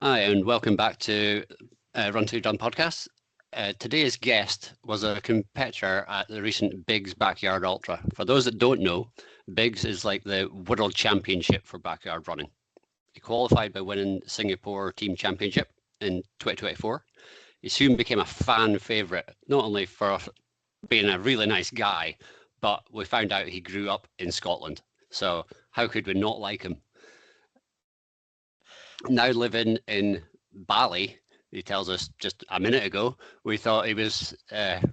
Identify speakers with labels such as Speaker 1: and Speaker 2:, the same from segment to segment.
Speaker 1: Hi, and welcome back to Run to Done podcast. Today's guest was a competitor at the recent Biggs Backyard Ultra. For those that don't know, Biggs is like the world championship for backyard running. He qualified by winning the Singapore Team Championship in 2024. He soon became a fan favourite, not only for being a really nice guy, but we found out he grew up in Scotland. So how could we not like him? Now living in Bali, he tells us just a minute ago, we thought he was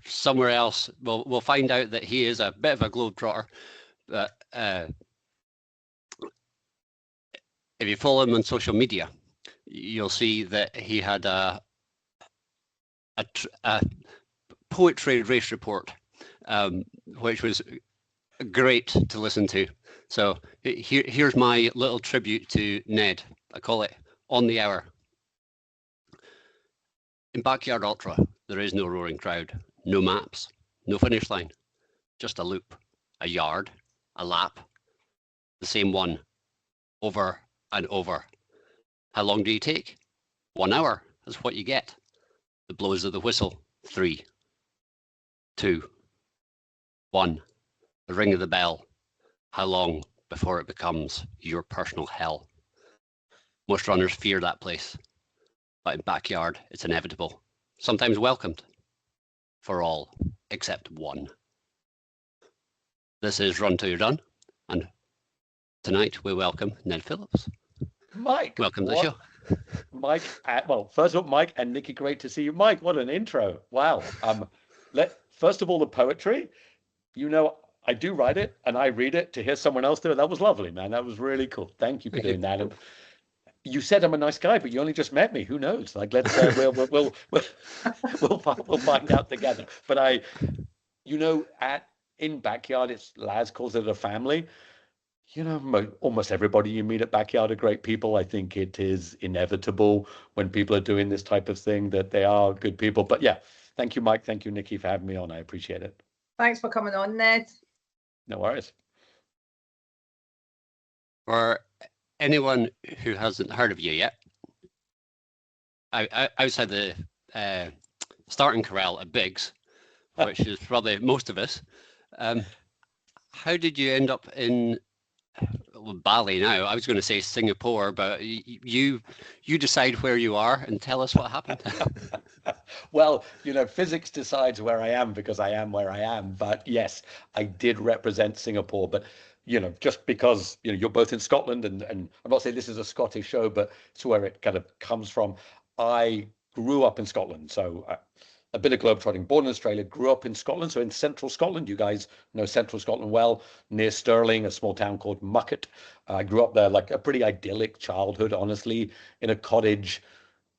Speaker 1: somewhere else. We'll find out that he is a bit of a globetrotter. But if you follow him on social media, you'll see that he had a poetry race report, which was great to listen to. So here's my little tribute to Ned. I call it On the Hour. In Backyard Ultra, there is no roaring crowd, no maps, no finish line, just a loop, a yard, a lap, the same one, over and over. How long do you take? 1 hour, that's what you get. The blows of the whistle, 3, 2, 1, the ring of the bell. How long before it becomes your personal hell? Most runners fear that place, but in Backyard, it's inevitable, sometimes welcomed, for all except one. This is Run Till You're Done, and tonight we welcome Ned Phillips.
Speaker 2: Mike,
Speaker 1: welcome to the show.
Speaker 2: Mike, well, first of all, Mike and Nikki, great to see you. Mike, what an intro. Wow. First of all, the poetry, I do write it and I read it. To hear someone else do it, that was lovely, man. That was really cool. Thank you for doing that. And you said I'm a nice guy, but you only just met me. Who knows? Like, let's we'll find out together. But in Backyard, Laz calls it a family. Almost everybody you meet at Backyard are great people. I think it is inevitable when people are doing this type of thing that they are good people. But yeah, thank you, Mike. Thank you, Nikki, for having me on. I appreciate it.
Speaker 3: Thanks for coming on, Ned.
Speaker 2: No worries.
Speaker 1: For anyone who hasn't heard of you yet, outside the starting corral at Biggs, which is probably most of us, how did you end up in Bali now? I was going to say Singapore, but you decide where you are and tell us what happened.
Speaker 2: Well, physics decides where I am because I am where I am. But yes, I did represent Singapore. But just because you're both in Scotland, and I'm not saying this is a Scottish show, but it's where it kind of comes from. I grew up in Scotland, so a bit of globetrotting. Born in Australia, grew up in Scotland, so in central Scotland. You guys know central Scotland well, near Stirling, a small town called Muckett. I grew up there, like a pretty idyllic childhood, honestly, in a cottage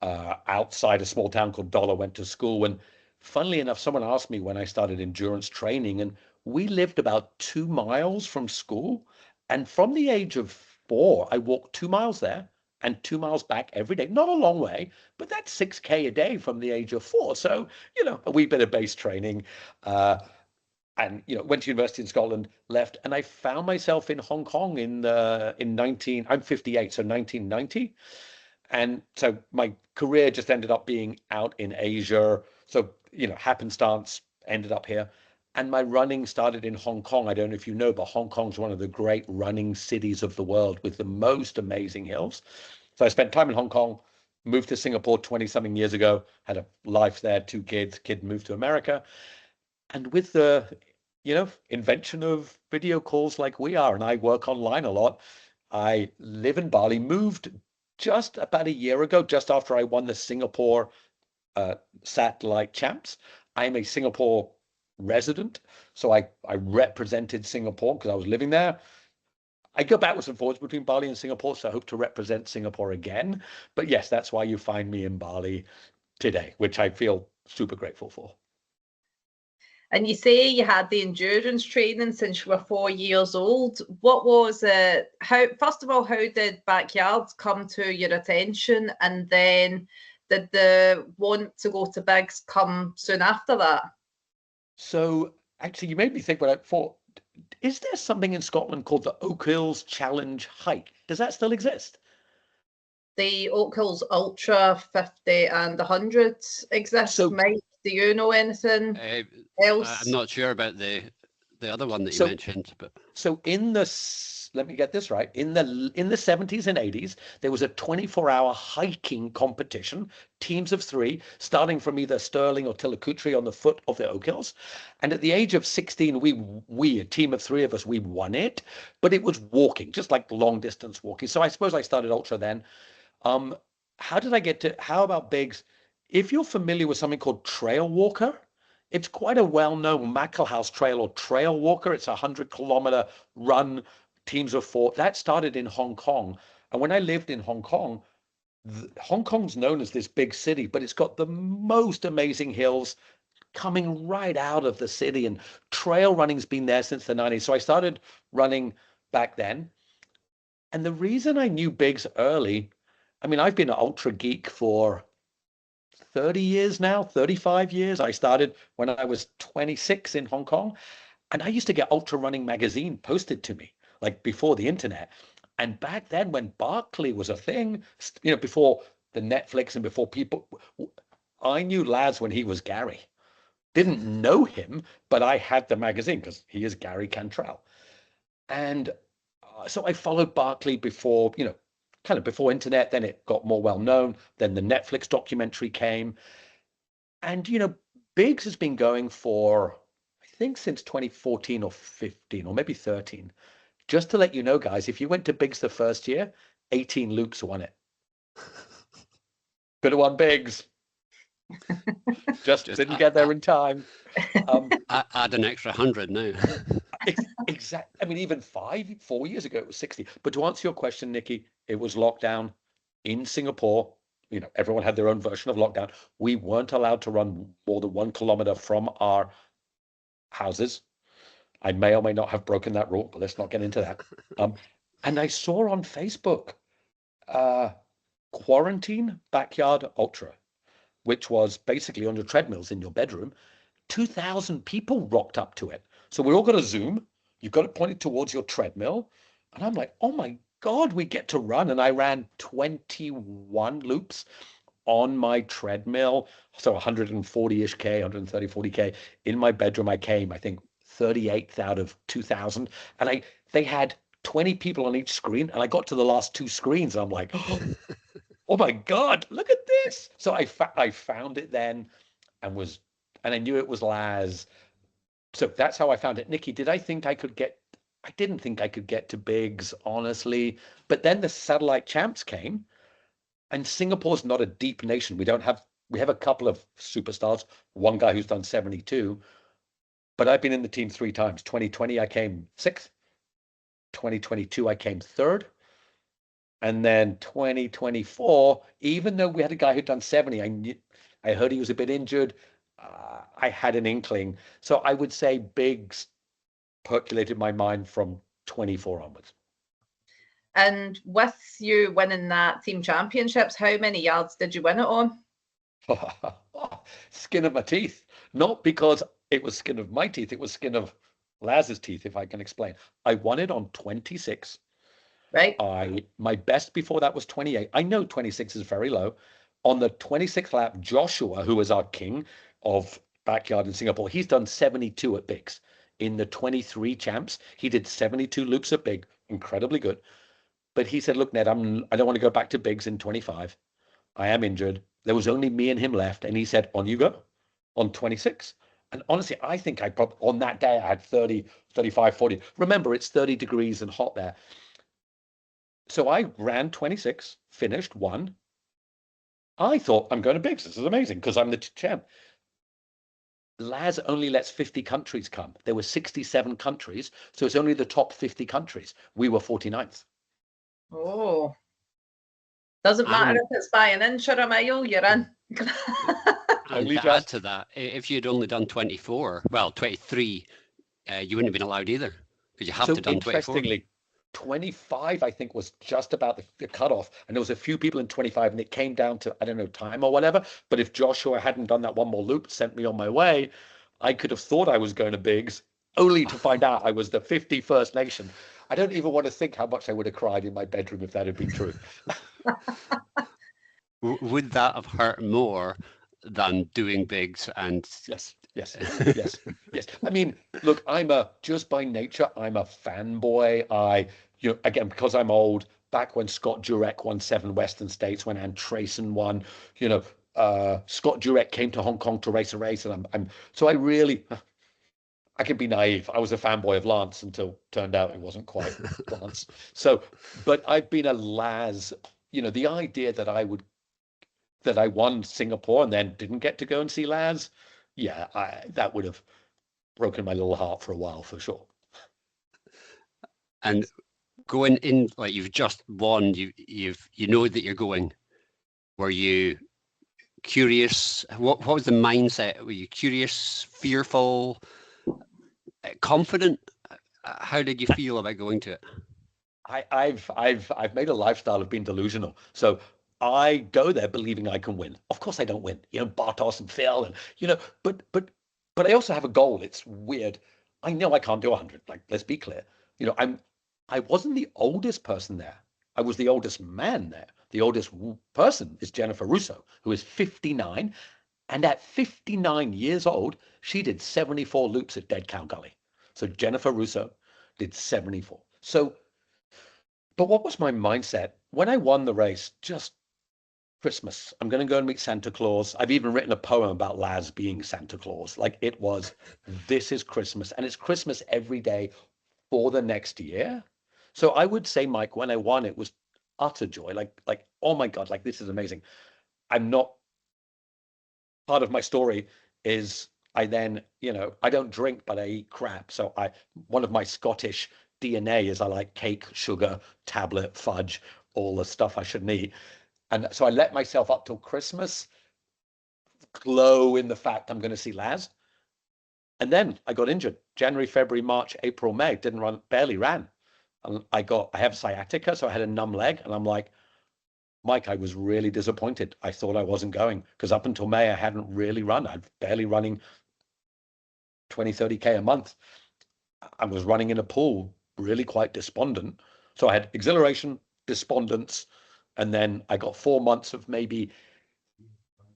Speaker 2: outside a small town called Dollar. Went to school when, funnily enough, someone asked me when I started endurance training, and we lived about 2 miles from school. And from the age of 4, I walked 2 miles there and 2 miles back every day. Not a long way, but that's 6K a day from the age of 4. So, a wee bit of base training. And went to university in Scotland, left, and I found myself in Hong Kong in 1958, so 1990. And so my career just ended up being out in Asia. So, happenstance, ended up here. And my running started in Hong Kong. I don't know if you know, but Hong Kong's one of the great running cities of the world with the most amazing hills. So I spent time in Hong Kong, moved to Singapore 20-something years ago, had a life there, 2 kids, kid moved to America. And with the, invention of video calls like we are, and I work online a lot, I live in Bali, moved just about a year ago, just after I won the Singapore Satellite Champs. I'm a Singapore resident, so I represented Singapore because I was living there. I go backwards and forwards between Bali and Singapore, so I hope to represent Singapore again. But yes, that's why you find me in Bali today, which I feel super grateful for.
Speaker 3: And you say you had the endurance training since you were 4 years old. What was it? First of all, how did Backyards come to your attention? And then did the want to go to Biggs come soon after that?
Speaker 2: So actually, you made me think what I thought. Is there something in Scotland called the Oak Hills Challenge hike? Does that still exist?
Speaker 3: the Oak Hills Ultra 50 and 100 exist?
Speaker 2: So-
Speaker 3: Mike, do you know anything else?
Speaker 1: I'm not sure about the other one that you
Speaker 2: So-
Speaker 1: mentioned, but
Speaker 2: So let me get this right. In the 70s and 80s, there was a 24-hour hiking competition, teams of 3, starting from either Stirling or Tillicootree on the foot of the Oak Hills. And at the age of 16, we a team of 3 of us, we won it, but it was walking, just like long distance walking. So I suppose I started ultra then. How did I get to? How about Biggs? If you're familiar with something called Trail Walker, it's quite a well-known Mackelhouse Trail or Trail Walker. It's a 100-kilometer run, teams of 4. That started in Hong Kong. And when I lived in Hong Kong, Hong Kong's known as this big city, but it's got the most amazing hills coming right out of the city. And trail running's been there since the 90s. So I started running back then. And the reason I knew Biggs early, I mean, I've been an ultra geek for 30 years now, 35 years. I started when I was 26 in Hong Kong, and I used to get Ultra Running magazine posted to me, like before the internet. And back then, when Barkley was a thing, before the Netflix and before people, I knew Laz when he was Gary. Didn't know him, but I had the magazine because he is Gary Cantrell. And so I followed Barkley before, kind of before internet. Then it got more well known. Then the Netflix documentary came. And, Biggs has been going for, I think, since 2014 or 15 or maybe 13. Just to let you know, guys, if you went to Biggs the first year, 18 loops won it. Could have won Biggs. Just didn't get there in time.
Speaker 1: Add an extra 100 now.
Speaker 2: Exactly. I mean, even 4 years ago, it was 60. But to answer your question, Nikki, it was lockdown in Singapore. Everyone had their own version of lockdown. We weren't allowed to run more than 1 kilometer from our houses. I may or may not have broken that rule, but let's not get into that. And I saw on Facebook, Quarantine Backyard Ultra, which was basically on your treadmills in your bedroom. 2,000 people rocked up to it. So we all got a Zoom. You've got it pointed towards your treadmill. And I'm like, oh my God, we get to run. And I ran 21 loops on my treadmill. So 140-ish K, 130, 40K. In my bedroom, I came, I think, 38th out of 2,000. And they had 20 people on each screen. And I got to the last 2 screens. And I'm like, oh my God, look at this. So I found it then and I knew it was Laz. So that's how I found it. Nikki, did I think I could get? I didn't think I could get to Biggs, honestly. But then the satellite champs came, and Singapore's not a deep nation. We have a couple of superstars. One guy who's done 72, but I've been in the team 3 times. 2020, I came 6th. 2022, I came 3rd. And then 2024, even though we had a guy who'd done 70, I heard he was a bit injured. I had an inkling. So I would say Biggs percolated my mind from 24 onwards.
Speaker 3: And with you winning that team championships, how many yards did you win it on?
Speaker 2: Skin of my teeth. Not because it was skin of my teeth, it was skin of Laz's teeth, if I can explain. I won it on 26.
Speaker 3: Right.
Speaker 2: My best before that was 28. I know 26 is very low. On the 26th lap, Joshua, who was our king of backyard in Singapore, he's done 72 at Biggs. In the 23 champs, he did 72 loops at Big, incredibly good. But he said, look, Ned, I don't want to go back to Biggs in 25. I am injured. There was only me and him left. And he said, on you go, on 26. And honestly, I think on that day, I had 30, 35, 40. Remember, it's 30 degrees and hot there. So I ran 26, finished, won. I thought, I'm going to Biggs. This is amazing because I'm the champ. Laz only lets 50 countries come. There were 67 countries, so it's only the top 50 countries. We were 49th.
Speaker 3: Oh. Doesn't matter if it's by an inch or a mile, you're in.
Speaker 1: And to add to that, if you'd only done 24, well, 23, you wouldn't have been allowed either because you have to done 24.
Speaker 2: Interestingly, 25, I think, was just about the cutoff. And there was a few people in 25, and it came down to, I don't know, time or whatever. But if Joshua hadn't done that one more loop, sent me on my way, I could have thought I was going to Biggs. only to find out I was the 51st nation. I don't even want to think how much I would have cried in my bedroom if that had been true.
Speaker 1: Would that have hurt more than doing bigs and
Speaker 2: Yes. I mean, look, just by nature, I'm a fanboy. Again, because I'm old, back when Scott Jurek won 7 Western States, when Ann Trayson won, Scott Jurek came to Hong Kong to race a race, and I can be naive. I was a fanboy of Lance until turned out it wasn't quite Lance. So, but I've been a Laz, the idea that I won Singapore and then didn't get to go and see Laz, yeah, that would have broken my little heart for a while, for sure.
Speaker 1: And going in, like you've just won, you know that you're going. Were you curious? What was the mindset? Were you curious, fearful, confident? How did you feel about going to it?
Speaker 2: I've made a lifestyle of being delusional. So I go there believing I can win. Of course I don't win. Bartos and Phil, and but I also have a goal. It's weird. I know I can't do 100. Like, let's be clear. I wasn't the oldest person there. I was the oldest man there. The oldest person is Jennifer Russo, who is 59. And at 59 years old, she did 74 loops at Dead Cow Gully. So Jennifer Russo did 74. But what was my mindset? When I won the race, just Christmas. I'm going to go and meet Santa Claus. I've even written a poem about Laz being Santa Claus. Like, it was, this is Christmas. And it's Christmas every day for the next year. So I would say, Mike, when I won, it was utter joy. Like, oh my God, like, this is amazing. Part of my story is I then, I don't drink, but I eat crap. So one of my Scottish DNA is I like cake, sugar, tablet, fudge, all the stuff I shouldn't eat. And so I let myself up till Christmas, glow in the fact I'm going to see Laz. And then I got injured. January, February, March, April, May, didn't run, barely ran. And I have sciatica, so I had a numb leg. And I'm like, Mike, I was really disappointed. I thought I wasn't going, because up until May, I hadn't really run. I'd barely running 20, 30K a month. I was running in a pool, really quite despondent. So I had exhilaration, despondence, and then I got 4 months of maybe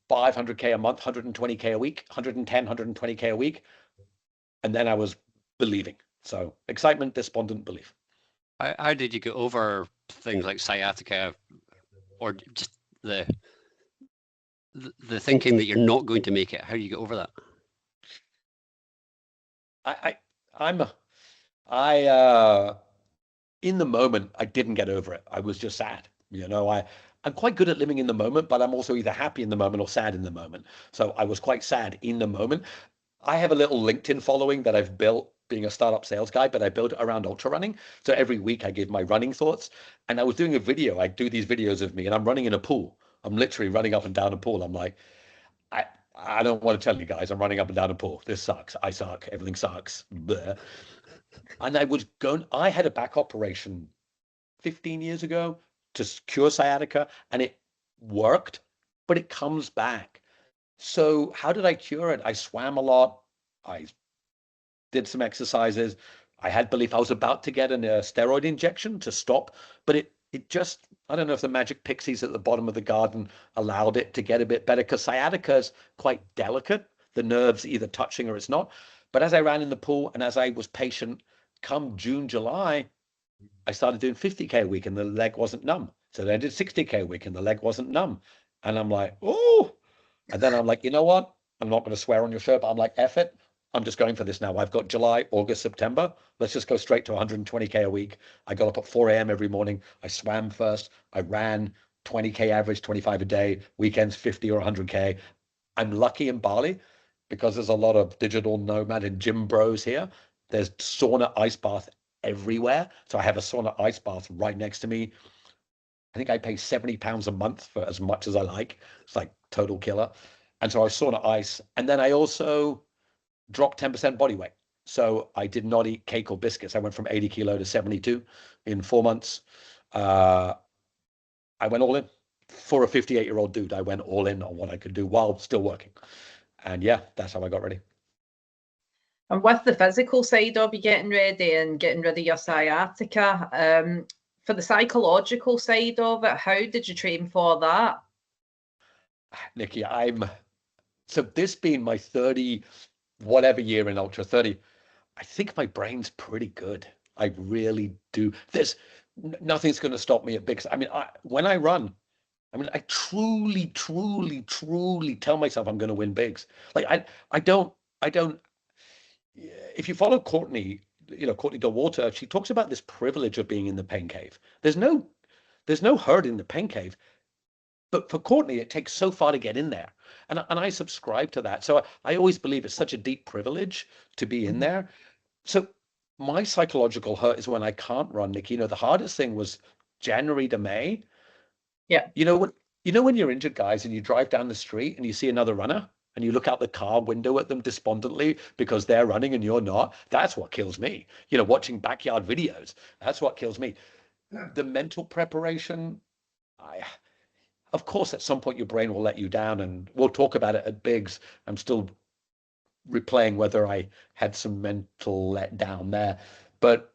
Speaker 2: 500K a month, 120K a week, 110, 120K a week. And then I was believing. So excitement, despondent, belief.
Speaker 1: How did you get over things like sciatica, or just the thinking that you're not going to make it? How do you get over that?
Speaker 2: In the moment, I didn't get over it. I was just sad. I'm quite good at living in the moment, but I'm also either happy in the moment or sad in the moment. So I was quite sad in the moment. I have a little LinkedIn following that I've built being a startup sales guy, but I built it around ultra running. So every week I give my running thoughts. And I was doing a video. I do these videos of me and I'm running in a pool. I'm literally running up and down a pool. I'm like, I don't want to tell you guys, I'm running up and down a pool. This sucks. I suck. Everything sucks. Bleh. And I had a back operation 15 years ago to cure sciatica, and it worked, but it comes back. So how did I cure it? I swam a lot. I did some exercises. I had belief I was about to get a steroid injection to stop, but it just, I don't know if the magic pixies at the bottom of the garden allowed it to get a bit better, because sciatica is quite delicate. The nerve's either touching or it's not. But as I ran in the pool and as I was patient, come June, July, I started doing 50K a week and the leg wasn't numb. So then I did 60K a week and the leg wasn't numb. And I'm like, oh. And then I'm like, you know what? I'm not going to swear on your show, but I'm like, F it. I'm just going for this now. I've got July, August, September. Let's just go straight to 120K a week. I got up at 4 a.m. every morning. I swam first. I ran 20K average, 25 a day, weekends 50 or 100K. I'm lucky in Bali because there's a lot of digital nomad and gym bros here. There's sauna, ice bath everywhere. So I have a sauna ice bath right next to me. I think I pay £70 a month for as much as I like. It's like total killer. And so I sauna ice. And then I also dropped 10% body weight. So I did not eat cake or biscuits. I went from 80 kilo to 72 in 4 months. I went all in. For a 58-year-old dude, I went all in on what I could do while still working. And yeah, that's how I got ready.
Speaker 3: And with the physical side of you getting ready and getting rid of your sciatica, for the psychological side of it, how did you train for that?
Speaker 2: Nikki, so this being my 30 whatever year in Ultra 30, I think my brain's pretty good. I really do. Nothing's going to stop me at bigs. I mean, when I run, I mean, I truly, truly, truly tell myself I'm going to win bigs. Like I don't. If you follow Courtney, Courtney Water, she talks about this privilege of being in the pain cave. There's no hurt in the pain cave, but for Courtney, it takes so far to get in there, and I subscribe to that. So I always believe it's such a deep privilege to be in there. So my psychological hurt is when I can't run, Nick. The hardest thing was January to May.
Speaker 3: Yeah.
Speaker 2: When you're injured, guys, and you drive down the street and you see another runner and you look out the car window at them despondently because they're running and you're not. That's what kills me. Watching backyard videos. That's what kills me. The mental preparation, of course, at some point your brain will let you down, and we'll talk about it at Bigs. I'm still replaying whether I had some mental letdown there. But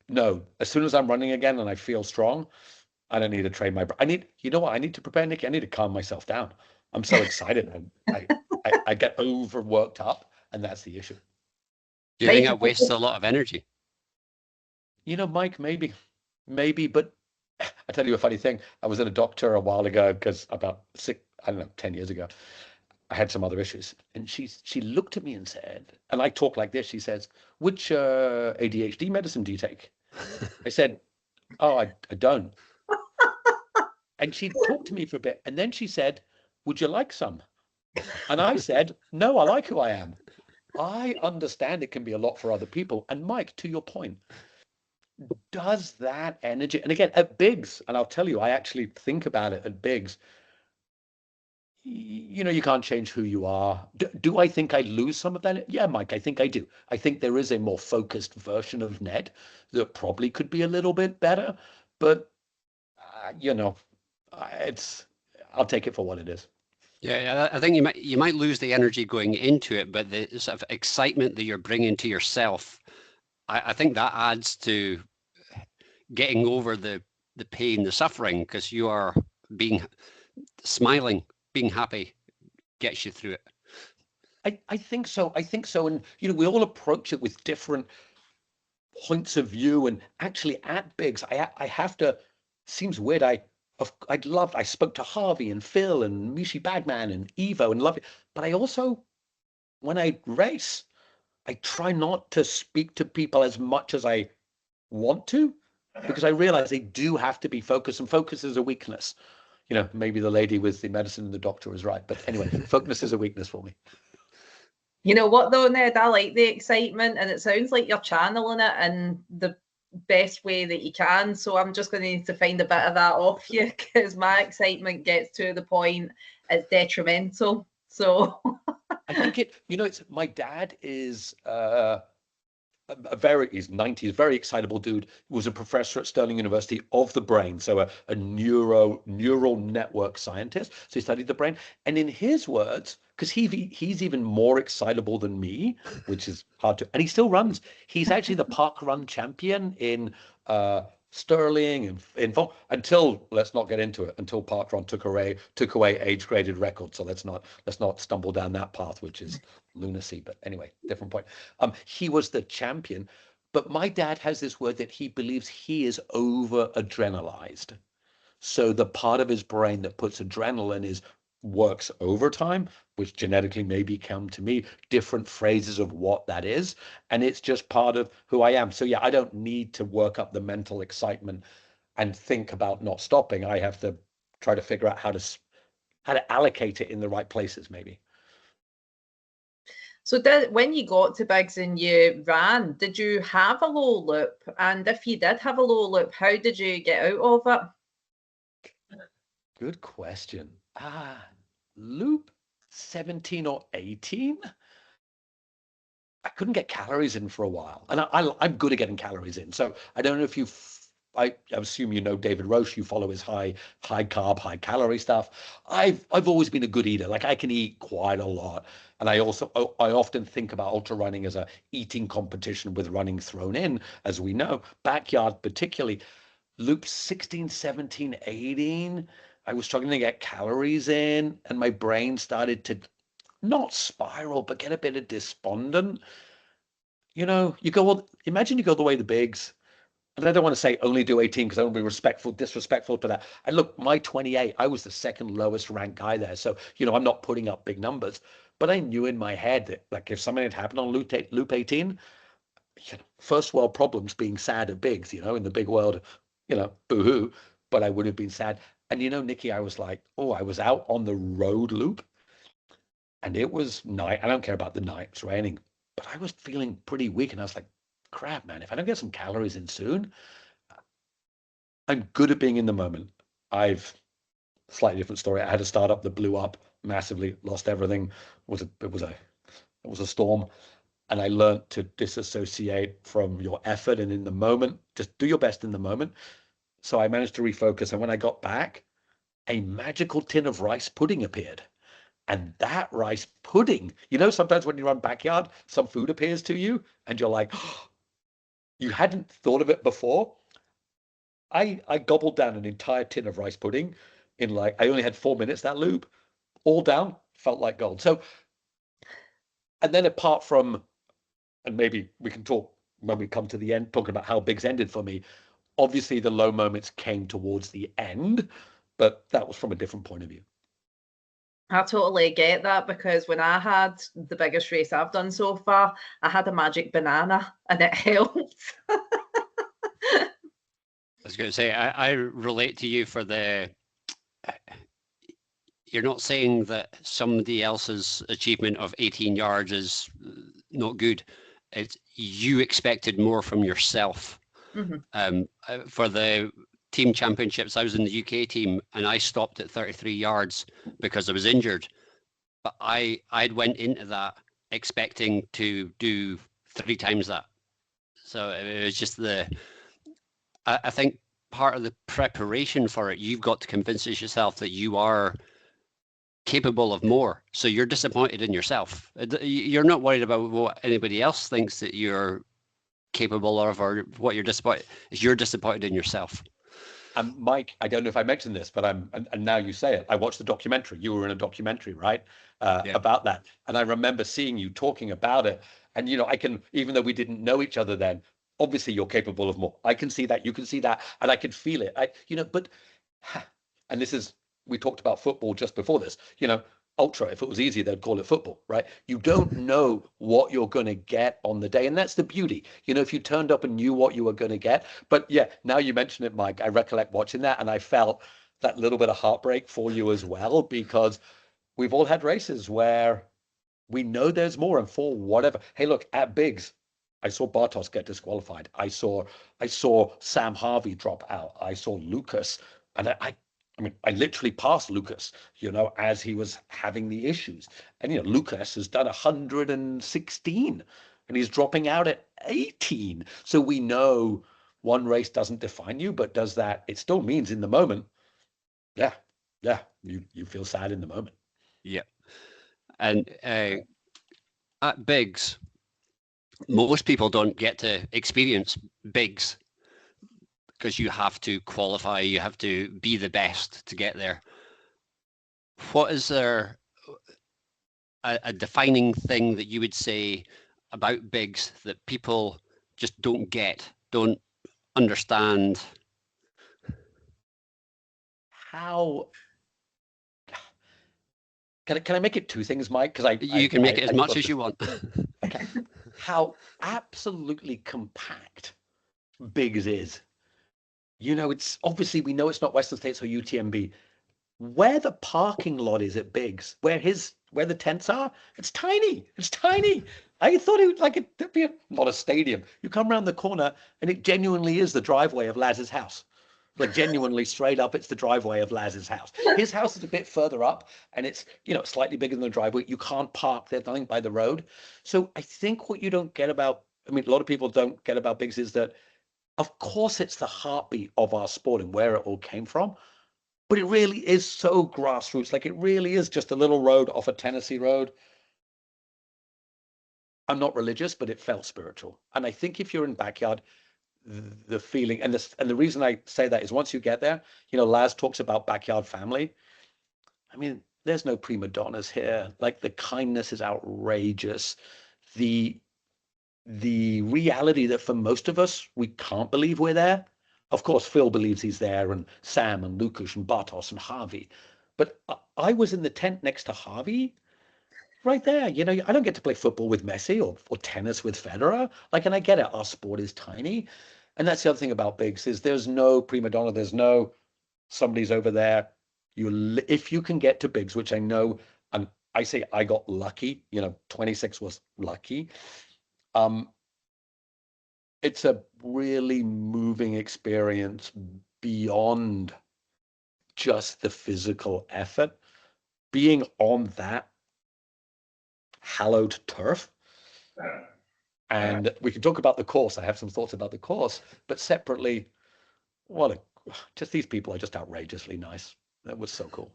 Speaker 2: no, as soon as I'm running again and I feel strong, I don't need to train my brain. You know what I need to prepare, Nick? I need to calm myself down. I'm so excited. I get overworked up, and that's the issue.
Speaker 1: Do you think it wastes a lot of energy?
Speaker 2: Mike, maybe, but I tell you a funny thing. I was in a doctor a while ago because about 10 years ago, I had some other issues. And she looked at me and said, and I talk like this, she says, which ADHD medicine do you take? I said, oh, I don't. And she talked to me for a bit. And then she said, would you like some? And I said, no, I like who I am. I understand it can be a lot for other people. And Mike, to your point, does that energy, and again, at Bigs, and I'll tell you, I actually think about it at Bigs, you can't change who you are. Do I think I lose some of that? Yeah, Mike, I think I do. I think there is a more focused version of Ned that probably could be a little bit better, but I'll take it for what it is.
Speaker 1: Yeah, I think you might lose the energy going into it, but the sort of excitement that you're bringing to yourself, I think that adds to getting over the pain, the suffering, because you are smiling, being happy gets you through it.
Speaker 2: I think so. And we all approach it with different points of view. And actually, at Bigs, I have to. Seems weird. I spoke to Harvey and Phil and Mishi Bagman and Evo and love it. But I also, when I race, I try not to speak to people as much as I want to, because I realize they do have to be focused, and focus is a weakness. Maybe the lady with the medicine and the doctor is right, but anyway, focus is a weakness for me.
Speaker 3: You know what though, Ned? I like the excitement, and it sounds like you're channeling it in the best way that you can. So I'm just going to need to find a bit of that off you, because my excitement gets to the point it's detrimental. So
Speaker 2: I think it's my dad is he's 90, very excitable dude. He was a professor at Sterling University of the brain, so a neural network scientist. So he studied the brain, and in his words, because he's even more excitable than me, which is hard to, and he still runs. He's actually the park run champion in Sterling and until, let's not get into it, until park run took away age graded records. So let's not stumble down that path, which is lunacy. But anyway, different point. He was the champion, but my dad has this word that he believes he is over adrenalized. So the part of his brain that puts adrenaline works overtime, which genetically maybe come to me, different phrases of what that is. And it's just part of who I am. So yeah, I don't need to work up the mental excitement and think about not stopping. I have to try to figure out how to allocate it in the right places, maybe.
Speaker 3: So when you got to Bigs and you ran, did you have a low loop? And if you did have a low loop, how did you get out of it?
Speaker 2: Good question. Loop 17 or 18? I couldn't get calories in for a while. And I'm good at getting calories in. So I don't know if you I assume you know David Roche. You follow his high carb, high calorie stuff. I've always been a good eater. Like I can eat quite a lot, and I often think about ultra running as a eating competition with running thrown in, as we know. Backyard particularly, loop 16, 17, 18. I was struggling to get calories in, and my brain started to not spiral, but get a bit of despondent. You know, imagine you go the way the bigs. And I don't want to say only do 18 because I don't want to be disrespectful to that. And look, my 28, I was the second lowest ranked guy there. So, I'm not putting up big numbers, but I knew in my head that like if something had happened on loop 18, first world problems being sad at bigs, in the big world, boo-hoo, but I would have been sad. And Nikki, I was like, oh, I was out on the road loop and it was night. I don't care about the night, it's raining, but I was feeling pretty weak. And I was like, crap, man, if I don't get some calories in soon, I'm good at being in the moment. I've slightly different story. I had a startup that blew up massively, lost everything. It was a storm. And I learned to disassociate from your effort and in the moment, just do your best in the moment. So I managed to refocus. And when I got back, a magical tin of rice pudding appeared. And that rice pudding, sometimes when you run backyard, some food appears to you and you're like, oh, you hadn't thought of it before. I gobbled down an entire tin of rice pudding in I only had 4 minutes that loop, all down, felt like gold. So, and then apart from, and maybe we can talk when we come to the end, talking about how bigs ended for me. Obviously, the low moments came towards the end, but that was from a different point of view.
Speaker 3: I totally get that because when I had the biggest race I've done so far, I had a magic banana and it helped.
Speaker 1: I was going to say, I relate to you for you're not saying that somebody else's achievement of 18 yards is not good. It's you expected more from yourself. Mm-hmm. For the team championships, I was in the UK team and I stopped at 33 yards because I was injured. But I'd went into that expecting to do 3 times that. So it was just I think part of the preparation for it, you've got to convince yourself that you are capable of more. So you're disappointed in yourself. You're not worried about what anybody else thinks that you're capable of or what you're disappointed. You're disappointed in yourself.
Speaker 2: And Mike, I don't know if I mentioned this, but and now you say it. I watched the documentary. You were in a documentary, right? About that. And I remember seeing you talking about it. And, I can, even though we didn't know each other then, obviously you're capable of more. I can see that. You can see that. And I can feel it. But, and this is, we talked about football just before this, ultra, if it was easy, they'd call it football, right? You don't know what you're going to get on the day. And that's the beauty. If you turned up and knew what you were going to get. But yeah, now you mention it, Mike, I recollect watching that and I felt that little bit of heartbreak for you as well, because we've all had races where we know there's more and for whatever. Hey, look, at Biggs, I saw Bartos get disqualified. I saw Sam Harvey drop out. I saw Lucas, and I mean, I literally passed Lucas, as he was having the issues. And, Lucas has done 116 and he's dropping out at 18. So we know one race doesn't define you, but does that, it still means in the moment, yeah, you feel sad in the moment.
Speaker 1: Yeah. And at Biggs, most people don't get to experience Biggs because you have to qualify, you have to be the best to get there. What is there a defining thing that you would say about Biggs that people just don't get, don't understand?
Speaker 2: How can I make it 2 things, Mike? Because
Speaker 1: you can make it as much as you want.
Speaker 2: Okay. How absolutely compact Biggs is. It's obviously, we know it's not Western States or UTMB. Where the parking lot is at Biggs, where the tents are, it's tiny. It's tiny. I thought it would be not a stadium. You come around the corner and it genuinely is the driveway of Laz's house. Like genuinely straight up, it's the driveway of Laz's house. His house is a bit further up and it's, slightly bigger than the driveway. You can't park, there's nothing by the road. So I think what you don't get about, a lot of people don't get about Biggs is that Of course, it's the heartbeat of our sport and where it all came from. But it really is so grassroots. Like, it really is just a little road off a Tennessee road. I'm not religious, but it felt spiritual. And I think if you're in backyard, the feeling and the reason I say that is once you get there, Laz talks about backyard family. I mean, there's no prima donnas here. Like, the kindness is outrageous. The reality that for most of us, we can't believe we're there. Of course, Phil believes he's there, and Sam and Lukas and Bartos and Harvey. But I was in the tent next to Harvey right there. I don't get to play football with Messi or tennis with Federer. Like, and I get it. Our sport is tiny. And that's the other thing about bigs is there's no prima donna. There's no somebody's over there. If you can get to bigs, which I know, and I say I got lucky, 26 was lucky. It's a really moving experience beyond just the physical effort. Being on that hallowed turf. And we can talk about the course. I have some thoughts about the course, but separately, just these people are just outrageously nice. That was so cool.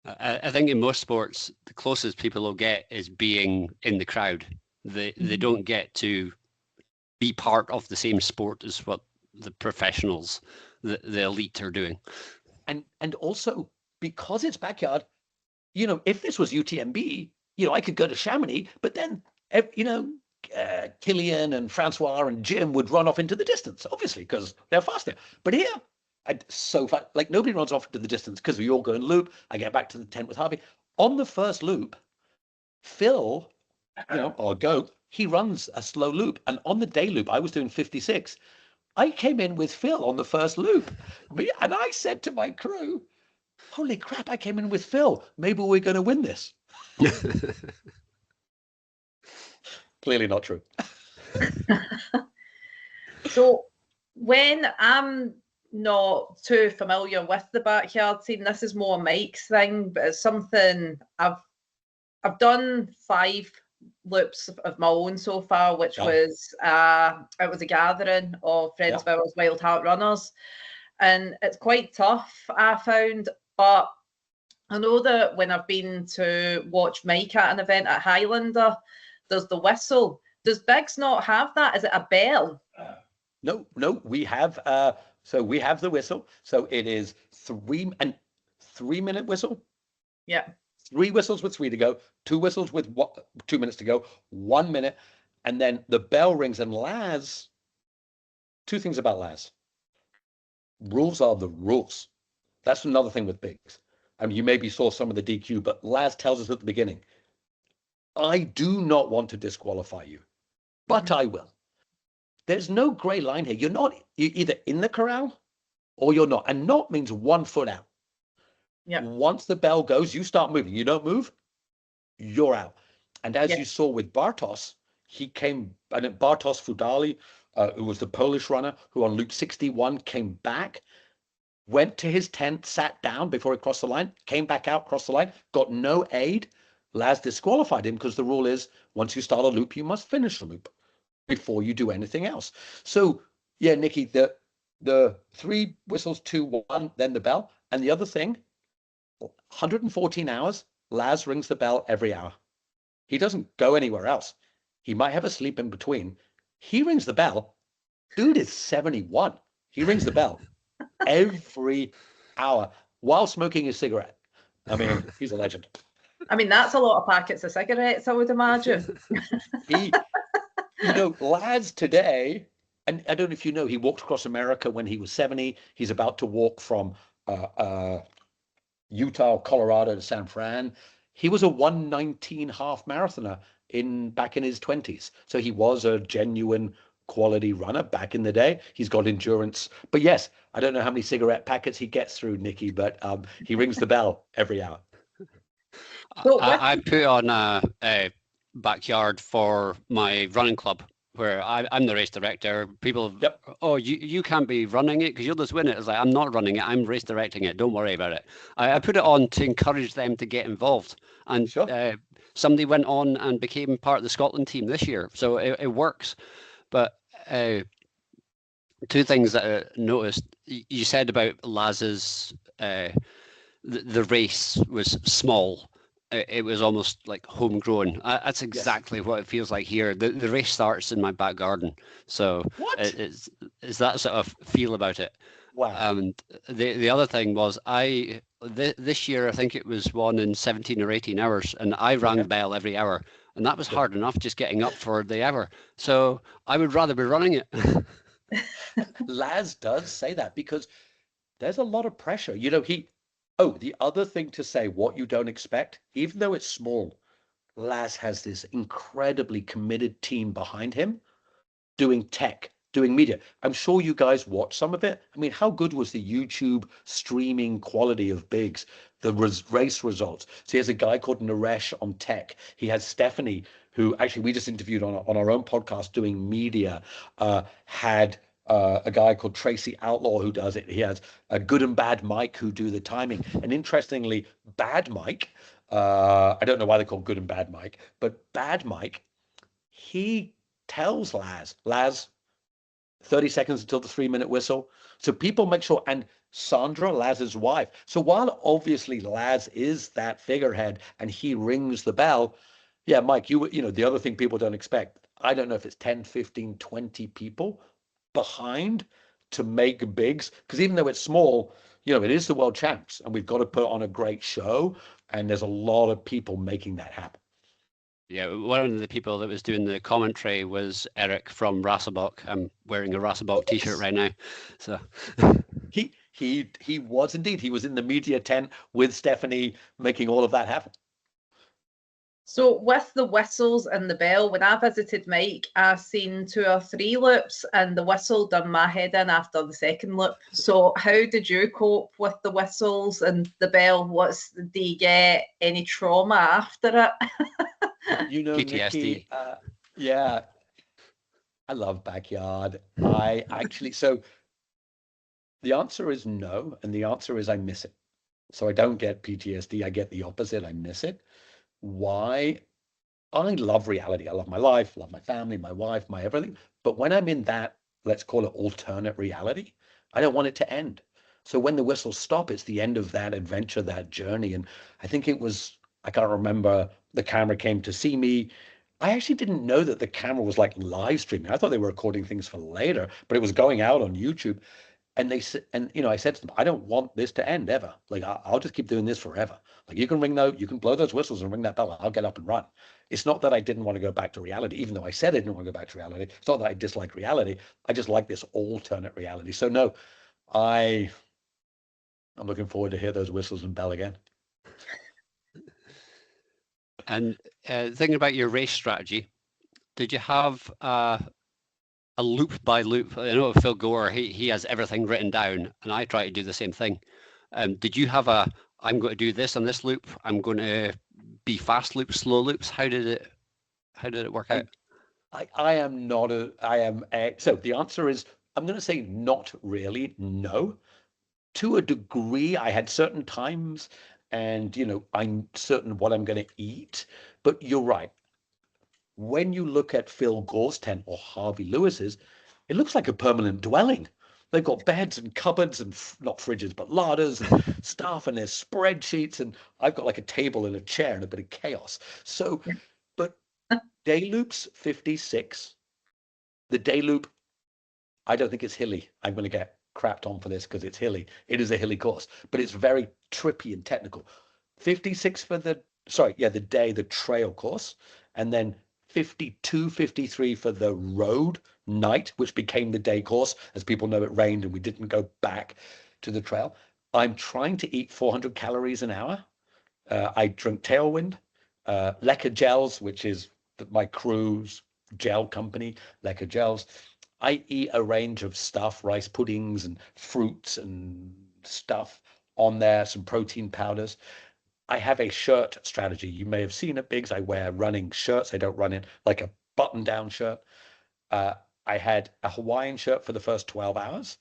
Speaker 1: I think in most sports, the closest people will get is being in the crowd. They don't get to be part of the same sport as what the professionals, the elite are doing.
Speaker 2: And also, because it's backyard, if this was UTMB, I could go to Chamonix, but then, Killian and Francois and Jim would run off into the distance, obviously, because they're faster. But here, so far, like, nobody runs off into the distance because we all go in loop. I get back to the tent with Harvey. On the first loop, Phil, our goat, he runs a slow loop. And on the day loop, I was doing 56. I came in with Phil on the first loop. And I said to my crew, holy crap, I came in with Phil. Maybe we're going to win this. Clearly not true.
Speaker 3: So when I'm not too familiar with the backyard scene, this is more Mike's thing, but it's something I've done 5 loops of my own so far, which was it was a gathering of friends of ours, Wild Heart Runners, and it's quite tough, I found. But I know that when I've been to watch Mike at an event at Highlander, there's the whistle. Does Biggs not have that? Is it a bell?
Speaker 2: No, we have we have the whistle. So it is 3-minute whistle.
Speaker 3: Yeah.
Speaker 2: 3 whistles with 3 to go, 2 whistles with 2 minutes to go, 1 minute, and then the bell rings. And Laz, 2 things about Laz. Rules are the rules. That's another thing with bigs. I mean, you maybe saw some of the DQ, but Laz tells us at the beginning, I do not want to disqualify you, but I will. There's no gray line here. You're either in the corral or you're not. And not means 1 foot out. Yeah. Once the bell goes, you start moving. You don't move, you're out. And as you saw with Bartos, he came, and Bartos Fudali, who was the Polish runner, who on loop 61 came back, went to his tent, sat down before he crossed the line, came back out, crossed the line, got no aid. Laz disqualified him because the rule is once you start a loop, you must finish the loop before you do anything else. So, yeah, Nikki, the 3 whistles, 2, 1, then the bell. And the other thing, 114 hours, Laz rings the bell every hour. He doesn't go anywhere else. He might have a sleep in between. He rings the bell. Dude is 71. He rings the bell every hour while smoking a cigarette. I mean, he's a legend.
Speaker 3: I mean, that's a lot of packets of cigarettes, I would imagine.
Speaker 2: Laz today, and I don't know if you know, he walked across America when he was 70. He's about to walk from Utah, Colorado to San Fran. He was a 1:19 half marathoner back in his 20s. So he was a genuine quality runner back in the day. He's got endurance. But yes, I don't know how many cigarette packets he gets through, Nikki, but he rings the bell every hour.
Speaker 1: I put on a backyard for my running club where I'm the race director. People, you can't be running it because you'll just win it. It's like, I'm not running it. I'm race directing it. Don't worry about it. I put it on to encourage them to get involved. And somebody went on and became part of the Scotland team this year. So it works. But Two things that I noticed. You said about Laz's the race was small. It was almost like homegrown. That's
Speaker 2: Yes.
Speaker 1: exactly what it feels like here. The race starts in my back garden, so
Speaker 2: What?
Speaker 1: it's that sort of feel about it.
Speaker 2: Wow.
Speaker 1: And the other thing was this year I think it was won in 17 or 18 hours, and I rang
Speaker 2: Okay.
Speaker 1: the bell every hour, and that was
Speaker 2: Good.
Speaker 1: hard enough just getting up for the hour. So I would rather be running it.
Speaker 2: Laz does say that because there's a lot of pressure. Oh, the other thing to say, what you don't expect, even though it's small, Laz has this incredibly committed team behind him doing tech, doing media. I'm sure you guys watch some of it. I mean, how good was the YouTube streaming quality of Biggs, the race results? So he has a guy called Naresh on tech. He has Stephanie, who actually we just interviewed on our own podcast doing media, had a guy called Tracy Outlaw who does it. He has a Good and Bad Mike who do the timing. And interestingly, Bad Mike, I don't know why they call Good and Bad Mike, but Bad Mike, he tells Laz, 30 seconds until the 3-minute whistle. So people make sure, and Sandra, Laz's wife. So while obviously Laz is that figurehead and he rings the bell, yeah, Mike, the other thing people don't expect, I don't know if it's 10, 15, 20 people behind to make Biggs, because even though it's small, it is the world champs and we've got to put on a great show. And there's a lot of people making that happen.
Speaker 1: Yeah, one of the people that was doing the commentary was Eric from Rasselbach. I'm wearing a Rasselbach t-shirt
Speaker 2: Yes.
Speaker 1: right now. So
Speaker 2: He was indeed. He was in the media tent with Stephanie making all of that happen.
Speaker 3: So with the whistles and the bell, when I visited Mike, I seen 2 or 3 loops and the whistle done my head in after the second loop. So how did you cope with the whistles and the bell? Do you get any trauma after it?
Speaker 2: Nikki,
Speaker 1: PTSD.
Speaker 2: yeah, I love backyard. So the answer is no, and the answer is I miss it. So I don't get PTSD. I get the opposite. I miss it. Why? I love reality. I love my life, love my family, my wife, my everything. But when I'm in that, let's call it alternate reality, I don't want it to end. So when the whistles stop, it's the end of that adventure, that journey. And I think I can't remember, the camera came to see me. I actually didn't know that the camera was like live streaming. I thought they were recording things for later, but it was going out on YouTube. And they said, and I said to them, I don't want this to end ever. Like I'll just keep doing this forever. Like you can blow those whistles and ring that bell. I'll get up and run. It's not that I didn't want to go back to reality, even though I said I didn't want to go back to reality. It's not that I dislike reality. I just like this alternate reality. So no, I'm looking forward to hear those whistles and bell again.
Speaker 1: And thinking about your race strategy, did you have a loop by loop? I know Phil Gore, he has everything written down, and I try to do the same thing. Did you have I'm going to do this on this loop, I'm going to be fast loops, slow loops? How did it work out?
Speaker 2: I am not so the answer is, I'm going to say not really, no. To a degree, I had certain times and, I'm certain what I'm going to eat. But you're right. When you look at Phil Gore's tent or Harvey Lewis's, it looks like a permanent dwelling. They've got beds and cupboards and not fridges, but larders and stuff, and there's spreadsheets. And I've got like a table and a chair and a bit of chaos. So, but day loops 56, the day loop, I don't think it's hilly. I'm going to get crapped on for this because it's hilly. It is a hilly course, but it's very trippy and technical. 56 for the trail course, and then 52, 53 for the road night, which became the day course. As people know, it rained and we didn't go back to the trail. I'm trying to eat 400 calories an hour. I drink Tailwind, Lecker Gels, which is my crew's gel company, Lecker Gels. I eat a range of stuff, rice puddings and fruits and stuff on there, some protein powders. I have a shirt strategy. You may have seen it, Biggs. I wear running shirts. I don't run in like a button-down shirt. Uh, I had a Hawaiian shirt for the first 12 hours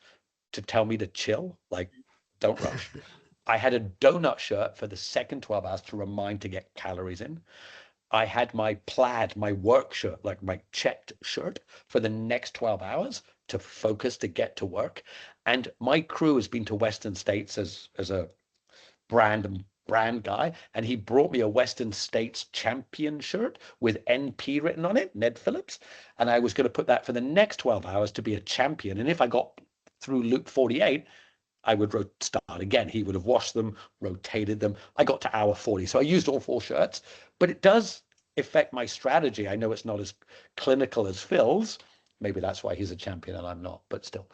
Speaker 2: to tell me to chill, like don't rush. I had a donut shirt for the second 12 hours to remind to get calories in. I had my plaid, my work shirt, like my checked shirt for the next 12 hours to focus, to get to work. And my crew has been to Western States as a brand guy, and he brought me a Western States champion shirt with NP written on it, Ned Phillips, and I was going to put that for the next 12 hours to be a champion. And if I got through loop 48, I would start again. He would have washed them, rotated them. I got to hour 40, so I used all 4 shirts, but it does affect my strategy. I know it's not as clinical as Phil's. Maybe that's why he's a champion and I'm not, but still.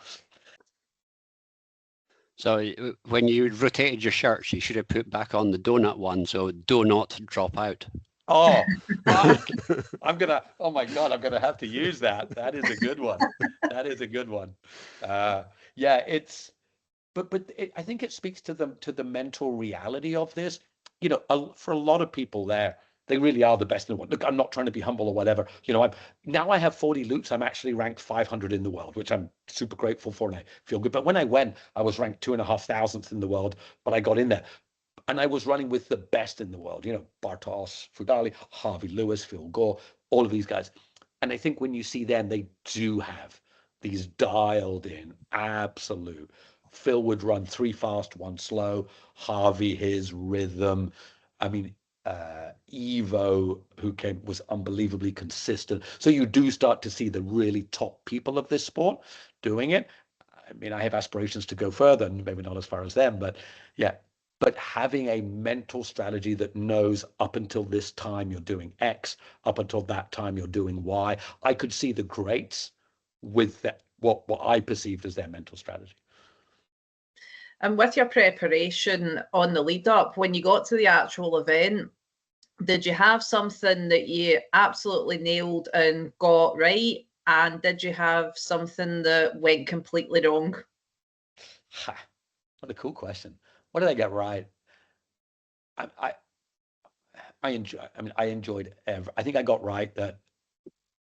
Speaker 1: So when you rotated your shirts, you should have put back on the donut one, so do not drop out.
Speaker 2: Oh, fuck. Oh my God, I'm gonna have to use that. That is a good one. That is a good one. Yeah, I think it speaks to the mental reality of this. You know, for a lot of people there, they really are the best in the world. Look, I'm not trying to be humble or whatever. You know, now I have 40 loops. I'm actually ranked 500 in the world, which I'm super grateful for, and I feel good. But when I went, I was ranked 2,500th in the world, but I got in there. And I was running with the best in the world, you know, Bartos, Fudali, Harvey Lewis, Phil Gore, all of these guys. And I think when you see them, they do have these dialed in absolute. Phil would run 3 fast, 1 slow. Harvey, his rhythm. I mean, Evo, who was unbelievably consistent. So you do start to see the really top people of this sport doing it. I mean, I have aspirations to go further, and maybe not as far as them, but yeah. But having a mental strategy that knows up until this time you're doing X, up until that time you're doing Y. I could see the greats with that, what I perceived as their mental strategy.
Speaker 3: And with your preparation on the lead up, when you got to the actual event, did you have something that you absolutely nailed and got right? And did you have something that went completely wrong?
Speaker 2: Ha, what a cool question. What did I get right? I enjoyed I think I got right that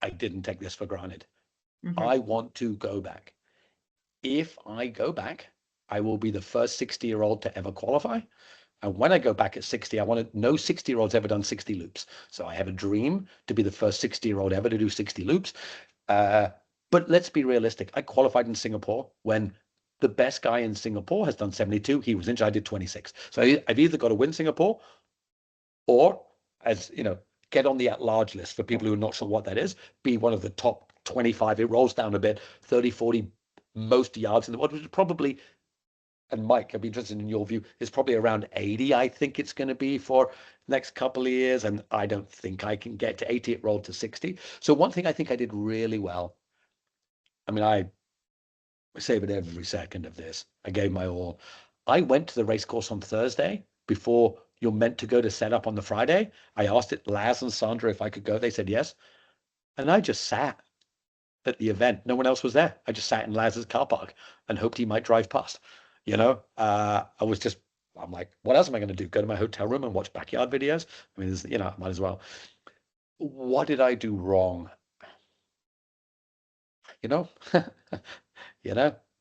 Speaker 2: I didn't take this for granted.
Speaker 3: Mm-hmm.
Speaker 2: I want to go back. If I go back, I will be the first 60-year-old to ever qualify. And when I go back at 60, I want to, no 60-year-old's ever done 60 loops. So I have a dream to be the first 60-year-old ever to do 60 loops. But let's be realistic. I qualified in Singapore when the best guy in Singapore has done 72. He was injured. I did 26. So I've either got to win Singapore or, as you know, get on the at-large list for people who are not sure what that is, be one of the top 25. It rolls down a bit, 30, 40 most yards in the world, which is probably, and Mike, I'd be interested in your view, is probably around 80, I think it's going to be for next couple of years. And I don't think I can get to 80, it rolled to 60. So one thing I think I did really well, I mean, I savored every second of this. I gave my all. I went to the race course on Thursday before you're meant to go to set up on the Friday. I asked it, Laz and Sandra, if I could go. They said yes. And I just sat at the event. No one else was there. I just sat in Laz's car park and hoped he might drive past. You know, I'm like, what else am I going to do? Go to my hotel room and watch backyard videos? I mean, you know, might as well. What did I do wrong? You know,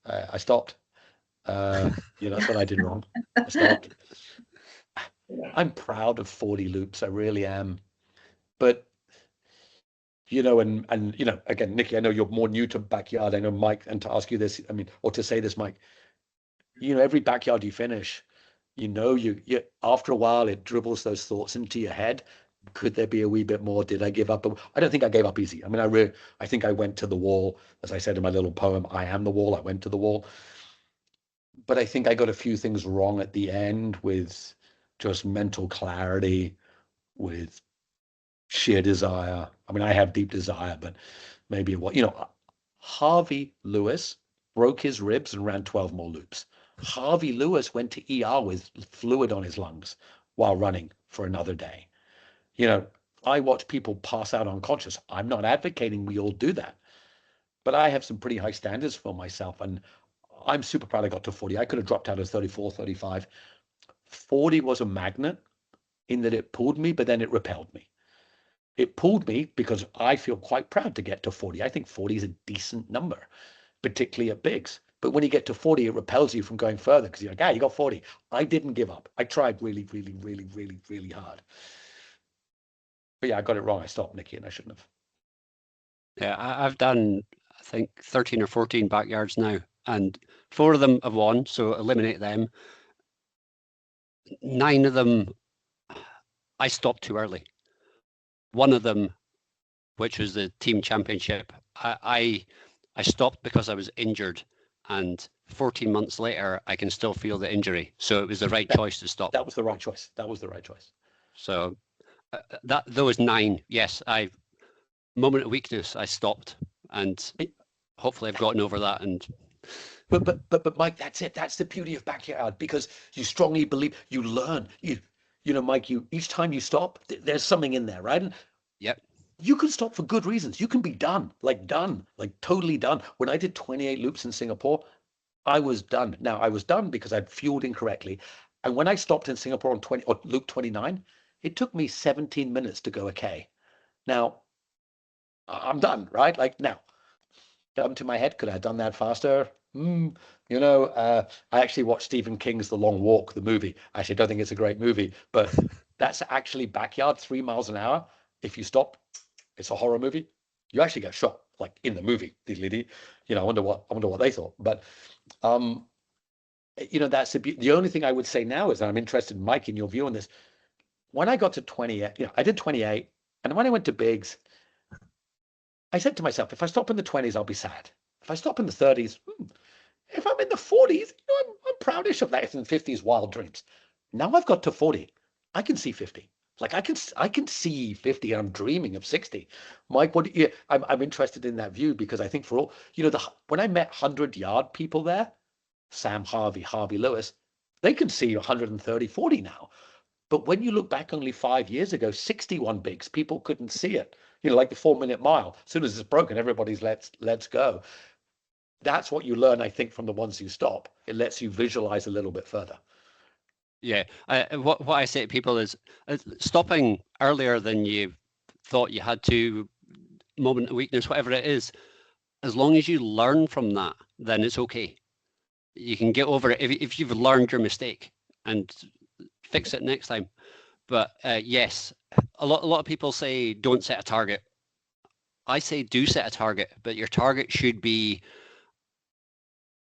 Speaker 2: I stopped. That's what I did wrong. I stopped. I'm proud of 40 loops. I really am. But and again, Nikki, I know you're more new to backyard. I know Mike, and to ask you this, I mean, or to say this, Mike, every backyard you finish, you after a while it dribbles those thoughts into your head. Could there be a wee bit more? Did I give up? I don't think I gave up easy. I mean, I think I went to the wall, as I said in my little poem, I am the wall. I went to the wall. But I think I got a few things wrong at the end with just mental clarity, with sheer desire. I mean, I have deep desire, but maybe Harvey Lewis broke his ribs and ran 12 more loops. Harvey Lewis went to ER with fluid on his lungs while running for another day. I watch people pass out unconscious. I'm not advocating we all do that, but I have some pretty high standards for myself, and I'm super proud I got to 40. I could have dropped out of 34, 35. 40 was a magnet in that it pulled me, but then it repelled me. It pulled me because I feel quite proud to get to 40. I think 40 is a decent number, particularly at bigs. But when you get to 40, it repels you from going further because you're like, you got 40. I didn't give up. I tried really, really, really, really, really hard. But yeah, I got it wrong. I stopped, Nikki, and I shouldn't have.
Speaker 1: Yeah, I've done think 13 or 14 backyards now, and 4 of them have won, so eliminate them. 9 of them, I stopped too early. One of them, which was the team championship, I stopped because I was injured, and 14 months later, I can still feel the injury. So it was the right choice to stop.
Speaker 2: That was the right choice. That was the right choice.
Speaker 1: So those 9, yes, moment of weakness, I stopped, and hopefully I've gotten over that. And
Speaker 2: but Mike, that's it. That's the beauty of backyard, because you strongly believe, you learn. You know, Mike, each time you stop, there's something in there, right? And
Speaker 1: yep.
Speaker 2: You can stop for good reasons. You can be done, like totally done. When I did 28 loops in Singapore, I was done. Now, I was done because I'd fueled incorrectly. And when I stopped in Singapore on loop 29, it took me 17 minutes to go a K. Now, I'm done, right? Like, now, gun to my head, could I have done that faster? I actually watched Stephen King's The Long Walk, the movie. Actually, I don't think it's a great movie, but that's actually backyard, 3 miles an hour. If you stop, it's a horror movie. You actually get shot, like in the movie. I wonder what they thought. But that's the only thing I would say now is that I'm interested, Mike, in your view on this. When I got to 28, I did 28, and when I went to bigs, I said to myself, if I stop in the 20s, I'll be sad. If I stop in the 30s, if I'm in the 40s, I'm proudish of that. In the 50s, wild dreams. Now I've got to 40, I can see 50. Like I can see 50. I'm dreaming of 60. Mike, I'm interested in that view, because I think for all, when I met 100-yard people there, Sam Harvey, Harvey Lewis, they can see 130, 40 now. But when you look back only 5 years ago, 61 bigs, people couldn't see it. Like the 4-minute mile. As soon as it's broken, everybody's let's go. That's what you learn, I think, from the ones you stop. It lets you visualize a little bit further.
Speaker 1: Yeah, what I say to people is stopping earlier than you thought you had to, moment of weakness, whatever it is, as long as you learn from that, then it's okay. You can get over it if you've learned your mistake and fix it next time. But yes, a lot of people say don't set a target. I say do set a target, but your target should be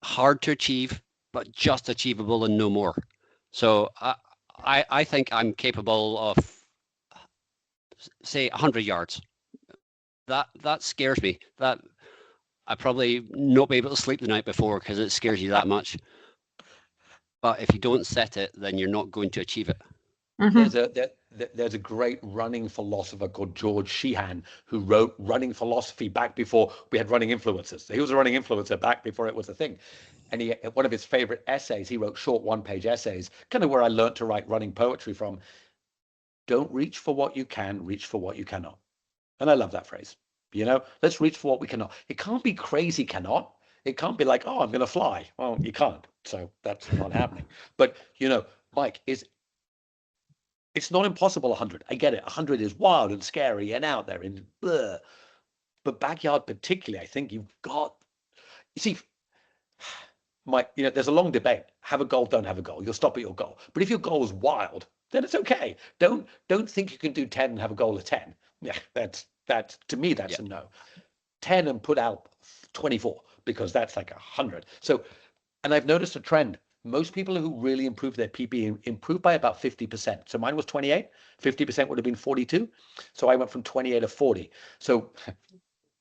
Speaker 1: hard to achieve, but just achievable and no more. So I think I'm capable of, say, 100 yards. That scares me. That I probably not be able to sleep the night before because it scares you that much. But if you don't set it, then you're not going to achieve it.
Speaker 2: There's a great running philosopher called George Sheehan, who wrote Running Philosophy back before we had running influencers. He was a running influencer back before it was a thing. And one of his favorite essays, he wrote short 1-page essays, kind of where I learned to write running poetry from. Don't reach for what you can, reach for what you cannot. And I love that phrase. Let's reach for what we cannot. It can't be crazy cannot. It can't be like, oh, I'm going to fly. Well, you can't. So that's not happening. But, Mike, it's not impossible 100. I get it. 100 is wild and scary and out there and bleh. But backyard particularly, I think you've got, you see, Mike, there's a long debate. Have a goal, don't have a goal. You'll stop at your goal. But if your goal is wild, then it's okay. Don't think you can do 10 and have a goal of 10. Yeah, that's to me, that's a no. 10 and put out 24, because that's like 100. So, and I've noticed a trend. Most people who really improve their PB improve by about 50%. So mine was 28, 50% would have been 42. So I went from 28 to 40. So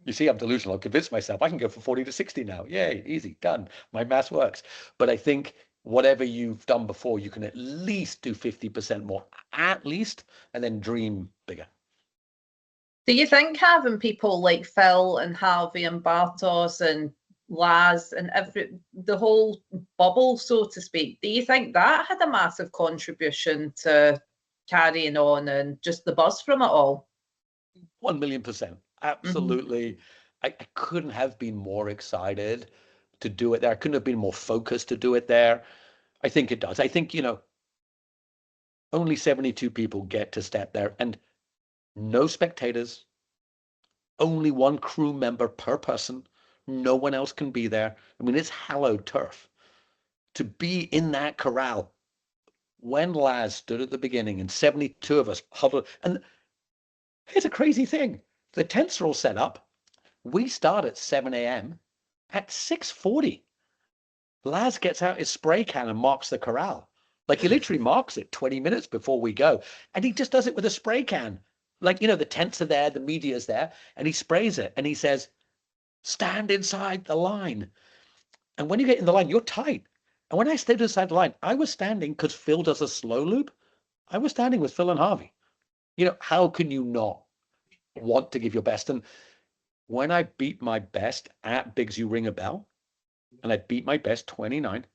Speaker 2: you see, I'm delusional. I've convinced myself I can go from 40 to 60 now. Yay, easy, done. My math works. But I think whatever you've done before, you can at least do 50% more, at least, and then dream bigger.
Speaker 3: Do you think having people like Phil and Harvey and Bartos and Laz and the whole bubble, so to speak, do you think that had a massive contribution to carrying on and just the buzz from it all?
Speaker 2: 1,000,000%. Absolutely. I couldn't have been more excited to do it there. I couldn't have been more focused to do it there. I think it does. I think, only 72 people get to step there, and no spectators, only one crew member per person. No one else can be there. I mean, it's hallowed turf. To be in that corral when Laz stood at the beginning and 72 of us huddled, and here's a crazy thing. The tents are all set up. We start at 7 a.m. At 6:40, Laz gets out his spray can and marks the corral. Like he literally marks it 20 minutes before we go. And he just does it with a spray can. Like, you know, the tents are there, the media's there, and he sprays it and he says, stand inside the line. And when you get in the line, you're tight. And when I stayed inside the line, I was standing because Phil does a slow loop. I was standing with Phil and Harvey. You know, how can you not want to give your best? And when I beat my best at Bigs You Ring a Bell, and I beat my best 29,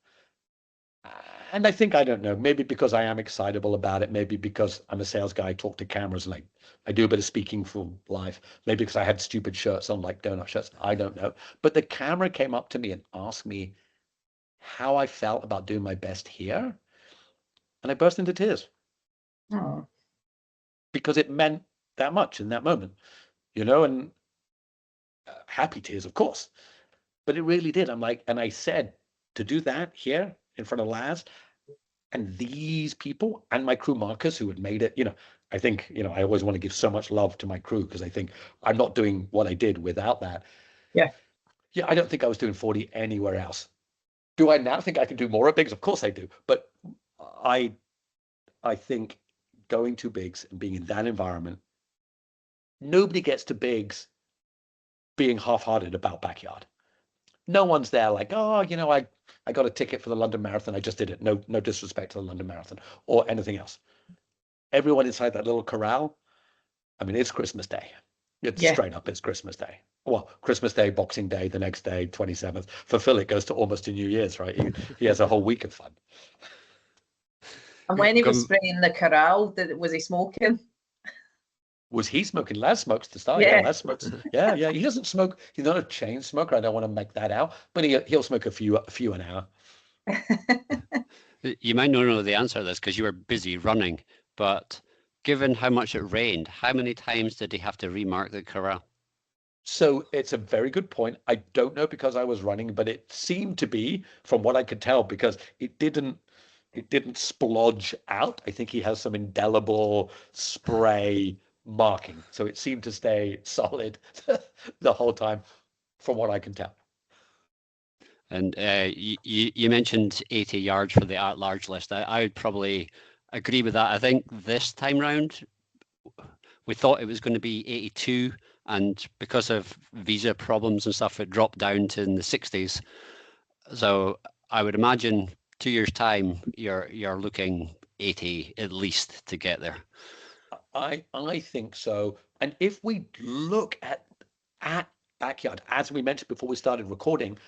Speaker 2: and I think, I don't know, maybe because I am excitable about it, maybe because I'm a sales guy, I talk to cameras, and I do a bit of speaking for live, maybe because I had stupid shirts on, like donut shirts, I don't know. But the camera came up to me and asked me how I felt about doing my best here, and I burst into tears.
Speaker 3: Oh.
Speaker 2: Because it meant that much in that moment, you know, and happy tears, of course. But it really did. I'm like, and I said, to do that here in front of Laz, and these people and my crew Marcus, who had made it, you know, I think, you know, I always want to give so much love to my crew because I think I'm not doing what I did without that.
Speaker 3: Yeah.
Speaker 2: Yeah, I don't think I was doing 40 anywhere else. Do I now think I can do more at Bigs? Of course I do. But I think going to Bigs and being in that environment, nobody gets to Bigs being half-hearted about backyard. No one's there like, oh, you know, I got a ticket for the London Marathon. I just did it. No disrespect to the London Marathon or anything else. Everyone inside that little corral, I mean, it's Christmas Day. It's straight up, it's Christmas Day. Well, Christmas Day, Boxing Day, the next day, 27th. For Phil, it goes to almost to New Year's, right? He has a whole week of fun.
Speaker 3: And when he was spraying the corral, was he smoking?
Speaker 2: Was he smoking? Laz smokes to start.
Speaker 3: Yeah.
Speaker 2: Yeah, Laz smokes. Yeah. He doesn't smoke. He's not a chain smoker. I don't want to make that out, but he'll smoke a few an hour.
Speaker 1: You might not know the answer to this because you were busy running, but given how much it rained, how many times did he have to remark the corral?
Speaker 2: So it's a very good point. I don't know because I was running, but it seemed to be, from what I could tell, because it didn't splodge out. I think he has some indelible spray marking. So it seemed to stay solid the whole time, from what I can tell.
Speaker 1: And you mentioned 80 yards for the at-large list. I would probably agree with that. I think this time round, we thought it was going to be 82, and because of visa problems and stuff, it dropped down to in the 60s. So I would imagine 2 years' time, you're looking 80 at least to get there.
Speaker 2: I think so. And if we look at backyard, as we mentioned before we started recording,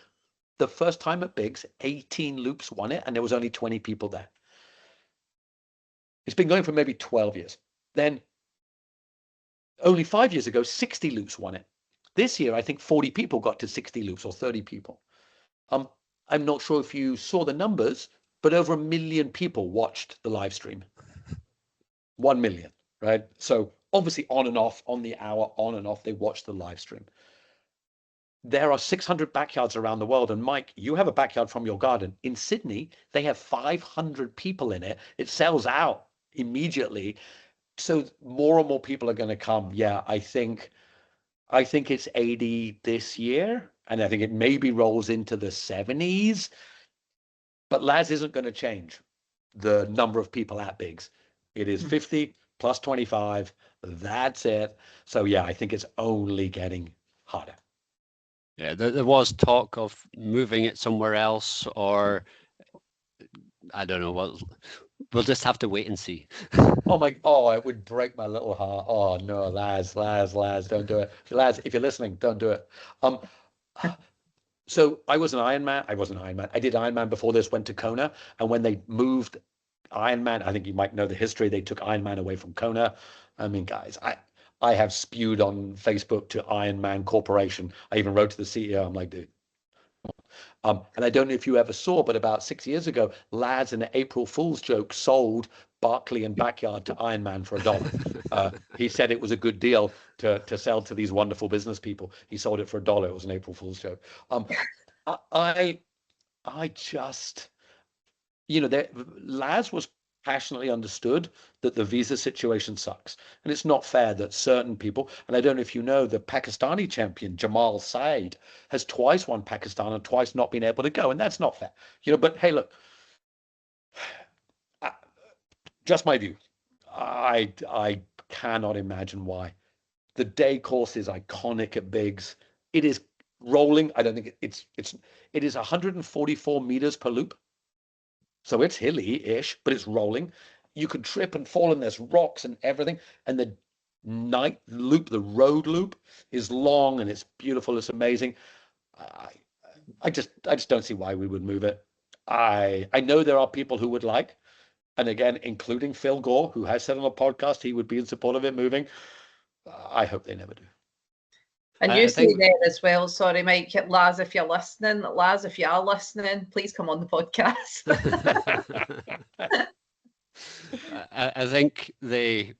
Speaker 2: the first time at Bigs, 18 loops won it, and there was only 20 people there. It's been going for maybe 12 years. Then only 5 years ago, 60 loops won it. This year, I think 40 people got to 60 loops, or 30 people. I'm not sure if you saw the numbers, but over 1 million people watched the live stream. 1 million, right? So obviously on and off, on the hour, on and off, they watched the live stream. There are 600 backyards around the world. And Mike, you have a backyard from your garden. In Sydney, they have 500 people in it. It sells out immediately. So more and more people are going to come. Yeah, I think it's 80 this year. And I think it maybe rolls into the 70s. But Laz isn't going to change the number of people at Bigs. It is 50 plus 25. That's it. So yeah, I think it's only getting harder.
Speaker 1: Yeah, there was talk of moving it somewhere else, or I don't know what. We'll just have to wait and see.
Speaker 2: Oh, it would break my little heart. Oh no, Laz, don't do it. Laz, if you're listening, don't do it. So I was an Ironman. I wasn't an Ironman. I did Ironman before this, went to Kona, and when they moved Ironman, I think you might know the history. They took Ironman away from Kona. I mean, guys, I have spewed on Facebook to Ironman Corporation. I even wrote to the CEO. I'm like, dude. And I don't know if you ever saw, but about 6 years ago, Laz in an April Fool's joke sold Barkley and Backyard to Ironman for $1. He said it was a good deal to sell to these wonderful business people. He sold it for $1. It was an April Fool's joke. I just, you know, Laz was passionately understood that the visa situation sucks. And it's not fair that certain people, and I don't know if you know, the Pakistani champion, Jamal Saeed, has twice won Pakistan and twice not been able to go. And that's not fair. But hey, look, just my view. I cannot imagine why. The day course is iconic at Biggs. It is rolling. I don't think it is 144 meters per loop. So it's hilly-ish, but it's rolling. You could trip and fall, and there's rocks and everything. And the night loop, the road loop, is long and it's beautiful. It's amazing. I just don't see why we would move it. I know there are people who would like, and again, including Phil Gore, who has said on a podcast he would be in support of it moving. I hope they never do.
Speaker 3: And you say there as well, sorry, Mike, Laz, if you're listening, Laz, if you are listening, please come on the podcast.
Speaker 1: I think the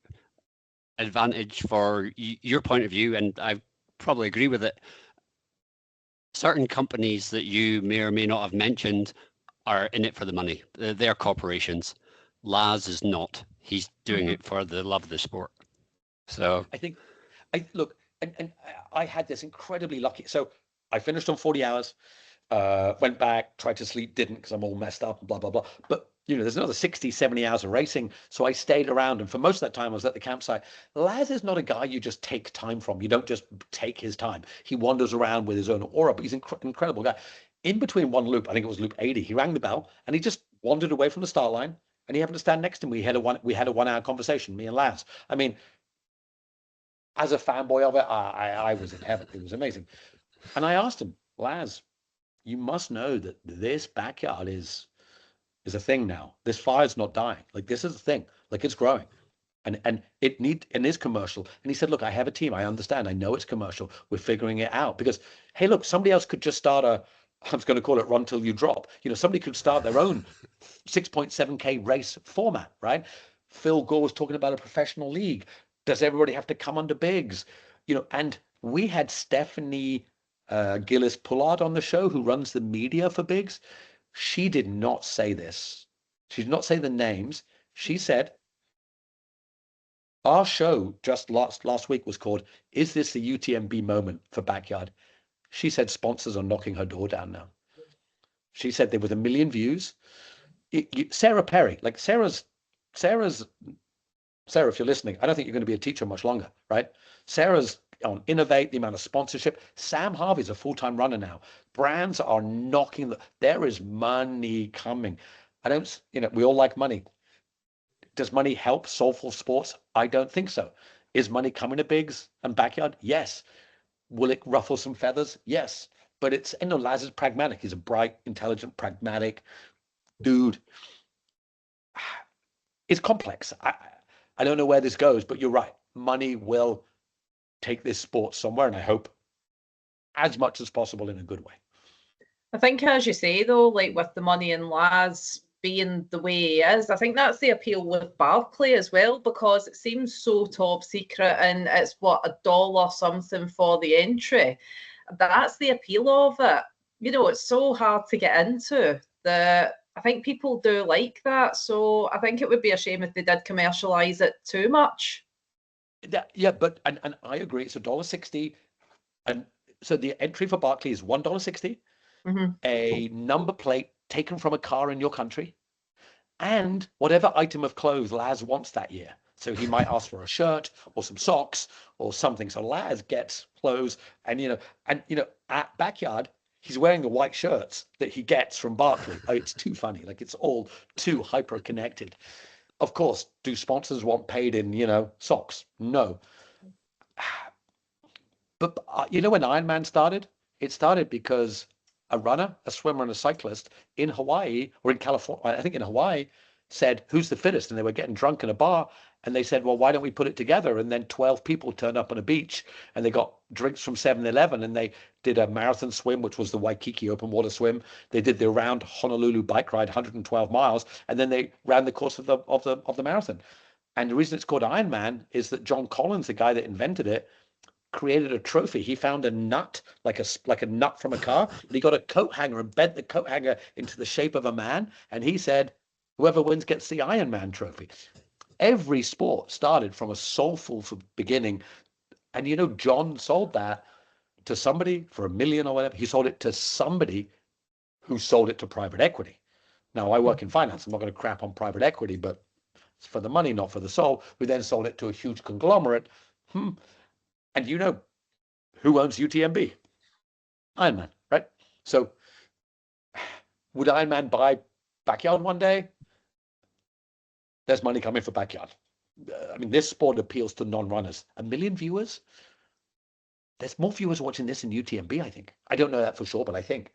Speaker 1: advantage for your point of view, and I probably agree with it, certain companies that you may or may not have mentioned are in it for the money. They're corporations. Laz is not. He's doing it for the love of the sport. So
Speaker 2: I think, look, and I had this incredibly lucky. So I finished on 40 hours, went back, tried to sleep, didn't, because I'm all messed up and blah, blah, blah. But, there's another 60, 70 hours of racing. So I stayed around. And for most of that time, I was at the campsite. Laz is not a guy you just take time from. You don't just take his time. He wanders around with his own aura, but he's an incredible guy. In between one loop, I think it was loop 80, he rang the bell and he just wandered away from the start line. And he happened to stand next to me. We had a 1 hour conversation, me and Laz. I mean, as a fanboy of it, I was in heaven. It was amazing. And I asked him, Laz, you must know that this backyard is a thing now. This fire's not dying. Like, this is a thing. Like, it's growing. And it is commercial. And he said, look, I have a team. I understand. I know it's commercial. We're figuring it out. Because, hey, look, somebody else could just start I was going to call it run till you drop. Somebody could start their own 6.7K race format, right? Phil Gore was talking about a professional league. Does everybody have to come under Biggs? And we had Stephanie Gillis-Pullard on the show, who runs the media for Biggs. She did not say this. She did not say the names. She said, our show just last week was called, Is This the UTMB Moment for Backyard? She said sponsors are knocking her door down now. She said there were 1 million views. Sarah Perry, like Sarah, if you're listening, I don't think you're going to be a teacher much longer, right? Sarah's on Innovate, the amount of sponsorship. Sam Harvey's a full-time runner now. Brands are knocking there is money coming. We all like money. Does money help soulful sports? I don't think so. Is money coming to Biggs and Backyard? Yes. Will it ruffle some feathers? Yes. But Laz is pragmatic. He's a bright, intelligent, pragmatic dude. It's complex. I don't know where this goes, but you're right. Money will take this sport somewhere, and I hope as much as possible in a good way.
Speaker 3: I think, as you say, though, like with the money and Laz being the way he is, I think that's the appeal with Barclay as well, because it seems so top secret and it's $1 something for the entry. That's the appeal of it. It's so hard to get into. I think people do like that. So I think it would be a shame if they did commercialize it too much.
Speaker 2: Yeah, but and I agree. It's $1.60, and so the entry for Barclay is $1.60. A number plate taken from a car in your country, and whatever item of clothes Laz wants that year. So he might ask for a shirt or some socks or something. So Laz gets clothes, and at Backyard, he's wearing the white shirts that he gets from Barclay. Oh, it's too funny. Like, it's all too hyper connected. Of course, do sponsors want paid in, socks? No. But when Ironman started, it started because a runner, a swimmer, and a cyclist in Hawaii, or in California, I think in Hawaii, said, who's the fittest? And they were getting drunk in a bar. And they said, well, why don't we put it together? And then 12 people turned up on a beach and they got drinks from 7-Eleven, and they did a marathon swim, which was the Waikiki open water swim. They did the round Honolulu bike ride, 112 miles. And then they ran the course of the marathon. And the reason it's called Ironman is that John Collins, the guy that invented it, created a trophy. He found a nut, like a nut from a car, and he got a coat hanger and bent the coat hanger into the shape of a man. And he said, Whoever wins gets the Ironman trophy. Every sport started from a soulful beginning. And, you know, John sold that to somebody for $1 million or whatever. He sold it to somebody who sold it to private equity. Now, I work in finance. I'm not going to crap on private equity, but it's for the money, not for the soul, who then sold it to a huge conglomerate. And you know who owns UTMB? Ironman, right? So would Ironman buy Backyard one day? There's money coming for Backyard. I mean, this sport appeals to non-runners. 1 million viewers? There's more viewers watching this in UTMB, I think. I don't know that for sure, but I think.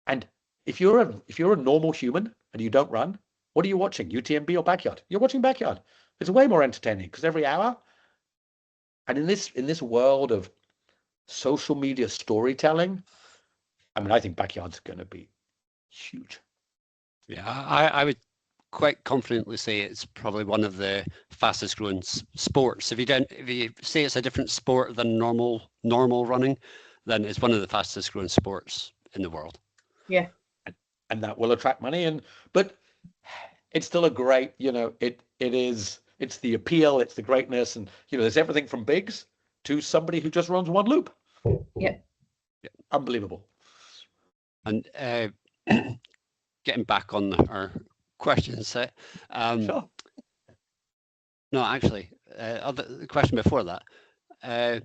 Speaker 2: And if you're a normal human and you don't run, what are you watching? UTMB or Backyard? You're watching Backyard. It's way more entertaining because every hour. And in this world of social media storytelling, I mean, I think Backyard's going to be huge.
Speaker 1: Yeah, I would quite confidently say it's probably one of the fastest growing sports. If you say it's a different sport than normal running, then it's one of the fastest growing sports in the world.
Speaker 3: Yeah.
Speaker 2: And that will attract money. But it's still a great, you know, it's the appeal, it's the greatness. And, you know, there's everything from Biggs to somebody who just runs one loop.
Speaker 3: Yeah.
Speaker 2: Unbelievable.
Speaker 1: And getting back on our question set.
Speaker 2: Sure.
Speaker 1: No, actually, the question before that.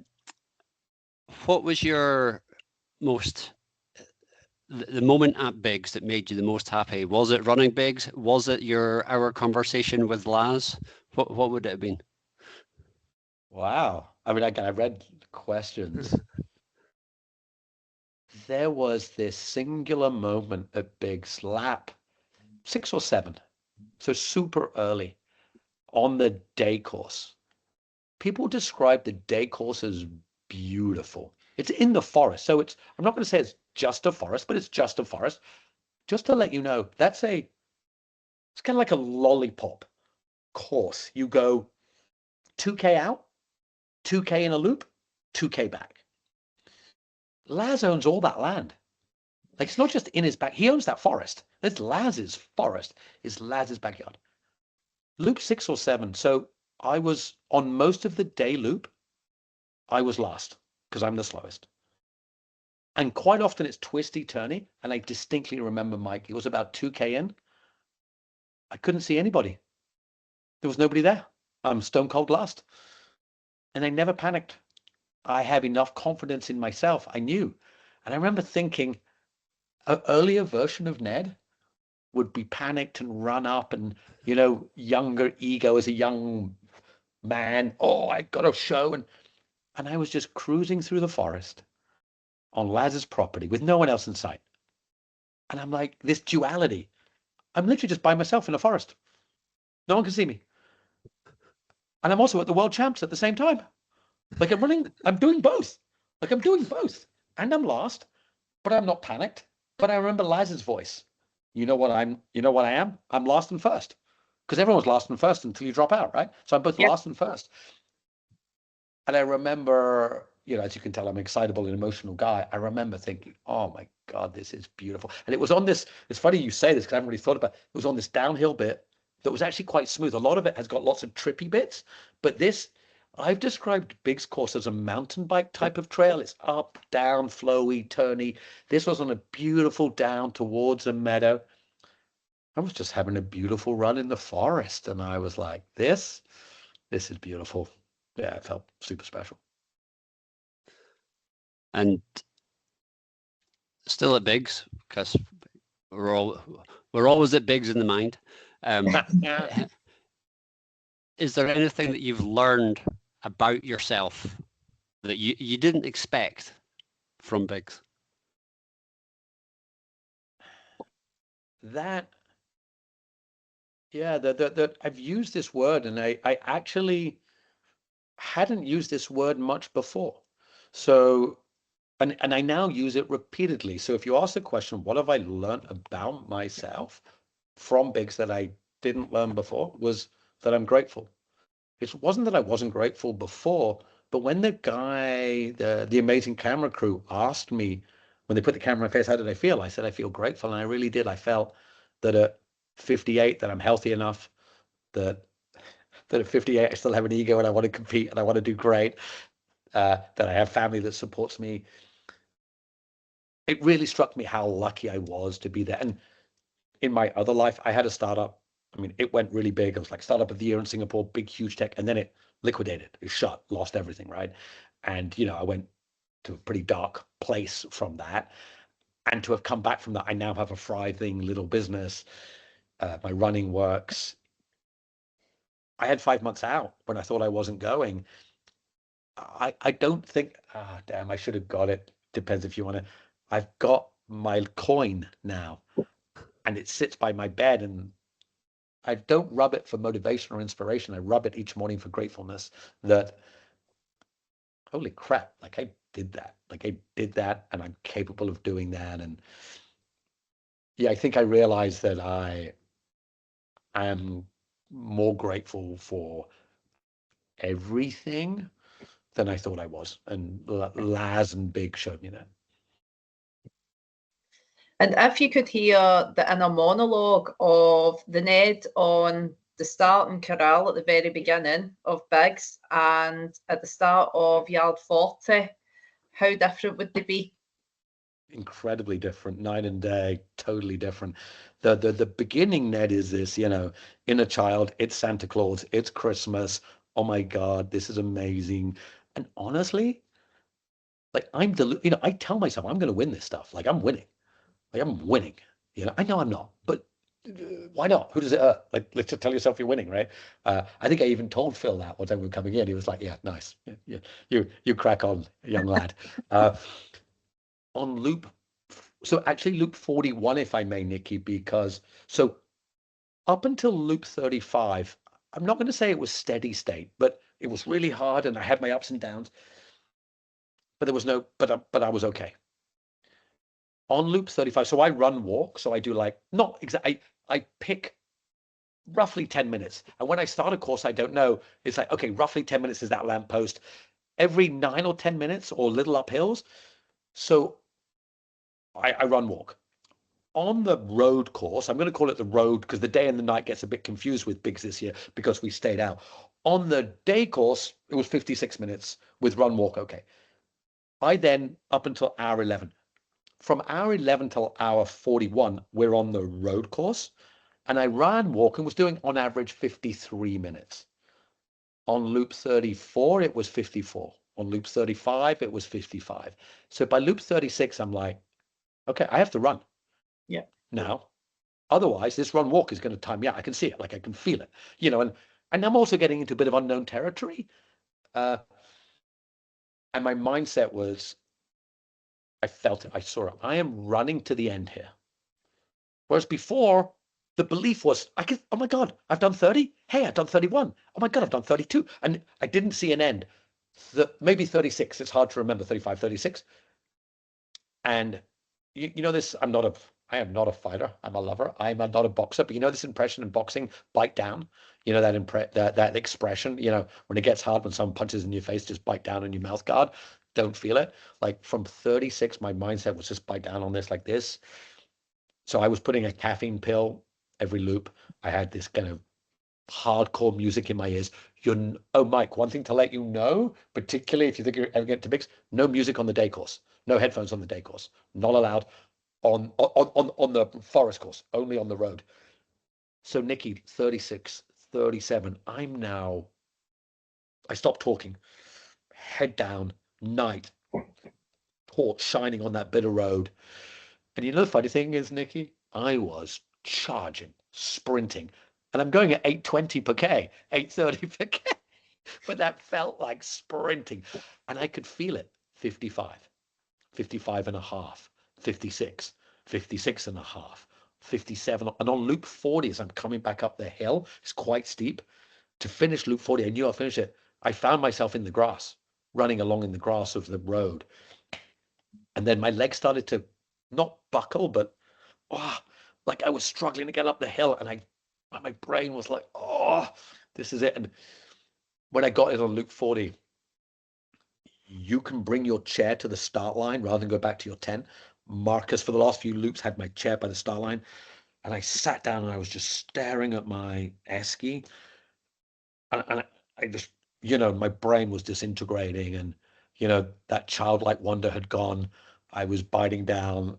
Speaker 1: What was your most the moment at Biggs that made you the most happy? Was it running Biggs? Was it our conversation with Laz? What would it have been?
Speaker 2: Wow. I mean, again, I read the questions. There was this singular moment at Biggs, lap 6 or 7, so super early on the day course. People describe the day course as beautiful. It's in the forest, so I'm not going to say it's just a forest, but it's just a forest. Just to let you know, it's kind of like a lollipop course. You go 2K out, 2K in a loop, 2K back. Laz owns all that land. Like, it's not just in his back. He owns that forest. It's Laz's forest. It's Laz's backyard. Loop 6 or 7. So I was on most of the day loop. I was last because I'm the slowest. And quite often it's twisty, turny. And I distinctly remember, Mike, it was about 2K in. I couldn't see anybody. There was nobody there. I'm stone cold last. And I never panicked. I have enough confidence in myself. I knew. And I remember thinking, an earlier version of Ned would be panicked and run up and, you know, younger ego as a young man. Oh, I got a show. And I was just cruising through the forest on Laz's property with no one else in sight. And I'm like, this duality. I'm literally just by myself in a forest. No one can see me. And I'm also at the world champs at the same time. Like, I'm doing both. Like, I'm doing both. And I'm last, but I'm not panicked. But I remember Laz's voice. You know what I am? I'm last and first. Because everyone's last and first until you drop out, right? So I'm both last and first. And I remember, you know, as you can tell, I'm an excitable and emotional guy. I remember thinking, oh my God, this is beautiful. And it was on this, it's funny you say this because I haven't really thought about it. It was on this downhill bit that was actually quite smooth. A lot of it has got lots of trippy bits, but this, I've described Biggs course as a mountain bike type of trail. It's up, down, flowy, turny. This was on a beautiful down towards a meadow. I was just having a beautiful run in the forest. And I was like, this is beautiful. Yeah, it felt super special.
Speaker 1: And still at Biggs, because we're always at Biggs in the mind. Is there anything that you've learned about yourself that you didn't expect from Biggs?
Speaker 2: That I've used this word, and I actually hadn't used this word much before. So, and I now use it repeatedly. So if you ask the question, what have I learned about myself from Biggs that I didn't learn before, was that I'm grateful. It wasn't that I wasn't grateful before, but when the guy, the amazing camera crew asked me, when they put the camera in my face, how did I feel? I said, I feel grateful. And I really did. I felt that 58 that I'm healthy enough that at 58 I still have an ego and I want to compete and I want to do great, that I have family that supports me. It really struck me how lucky I was to be there. And in my other life, I had a startup. I mean, it went really big. It was like startup of the year in Singapore, big, huge tech, and then it liquidated. It shut, lost everything, right? And, I went to a pretty dark place from that. And to have come back from that, I now have a thriving little business. My running works. I had 5 months out when I thought I wasn't going. I don't think, damn, I should have got it. Depends if you want to. I've got my coin now and it sits by my bed, and I don't rub it for motivation or inspiration. I rub it each morning for gratefulness that, holy crap, like I did that. Like I did that and I'm capable of doing that. And yeah, I think I realized that I am more grateful for everything than I thought I was. And Laz and Big showed me that.
Speaker 3: And if you could hear the inner monologue of the Ned on the starting corral at the very beginning of Biggs and at the start of yard 40, how different would they be?
Speaker 2: Incredibly different, night and day, totally different. The beginning, Ned, is this, inner child, it's Santa Claus, it's Christmas. Oh my God, this is amazing. And honestly, like I tell myself I'm going to win this stuff. Like I'm winning. Like I'm winning. I know I'm not, but why not? Who does it hurt? Like, let's just tell yourself you're winning, right? I think I even told Phil that one time we were coming in. He was like, "Yeah, nice. Yeah, you crack on, young lad." On loop, so actually loop 41, if I may, Nikki, because so up until loop 35, I'm not going to say it was steady state, but it was really hard, and I had my ups and downs. But there was no, but I was okay. On loop 35, so I run walk, so I do like not exactly. I pick roughly 10 minutes. And when I start a course, I don't know. It's like, okay, roughly 10 minutes is that lamppost. Every 9 or 10 minutes or little uphills. So I run walk. On the road course, I'm going to call it the road because the day and the night gets a bit confused with Biggs this year because we stayed out. On the day course, it was 56 minutes with run walk. Okay. I then, up until hour 11. From hour 11 till hour 41, we're on the road course. And I ran walk and was doing on average 53 minutes. On loop 34, it was 54. On loop 35, it was 55. So by loop 36, I'm like, okay, I have to run.
Speaker 3: Yeah.
Speaker 2: Now, otherwise, this run walk is going to time me out. I can see it, like I can feel it, and I'm also getting into a bit of unknown territory. And my mindset was, I felt it, I saw it. I am running to the end here. Whereas before, the belief was, oh my God, I've done 30. Hey, I've done 31. Oh my God, I've done 32. And I didn't see an end. Maybe 36. It's hard to remember 35, 36. And you know this, I am not a fighter. I'm a lover. I'm not a boxer. But you know this impression in boxing, bite down. You know that expression. When it gets hard, when someone punches in your face, just bite down on your mouth guard. Don't feel it. Like from 36, my mindset was just bite down on this like this. So I was putting a caffeine pill every loop. I had this kind of hardcore music in my ears. Oh, Mike, one thing to let you know, particularly if you think you're ever get to mix, no music on the day course, no headphones on the day course, not allowed on the forest course, only on the road. So Nikki, 36, 37, I stopped talking, head down, night, torch shining on that bit of road. And the funny thing is, Nikki, I was charging, sprinting, and I'm going at 820 per K, 830 per K. But that felt like sprinting. And I could feel it. 55, 55 and a half, 56, 56 and a half, 57. And on loop 40, as I'm coming back up the hill, it's quite steep. To finish loop 40, I knew I'd finish it. I found myself in the grass, running along in the grass of the road. And then my legs started to not buckle, but like I was struggling to get up the hill, and my brain was like, oh, this is it. And when I got it on loop 40, you can bring your chair to the start line rather than go back to your tent. Marcus, for the last few loops, had my chair by the start line. And I sat down and I was just staring at my esky. And I just, my brain was disintegrating, and, that childlike wonder had gone. I was biting down,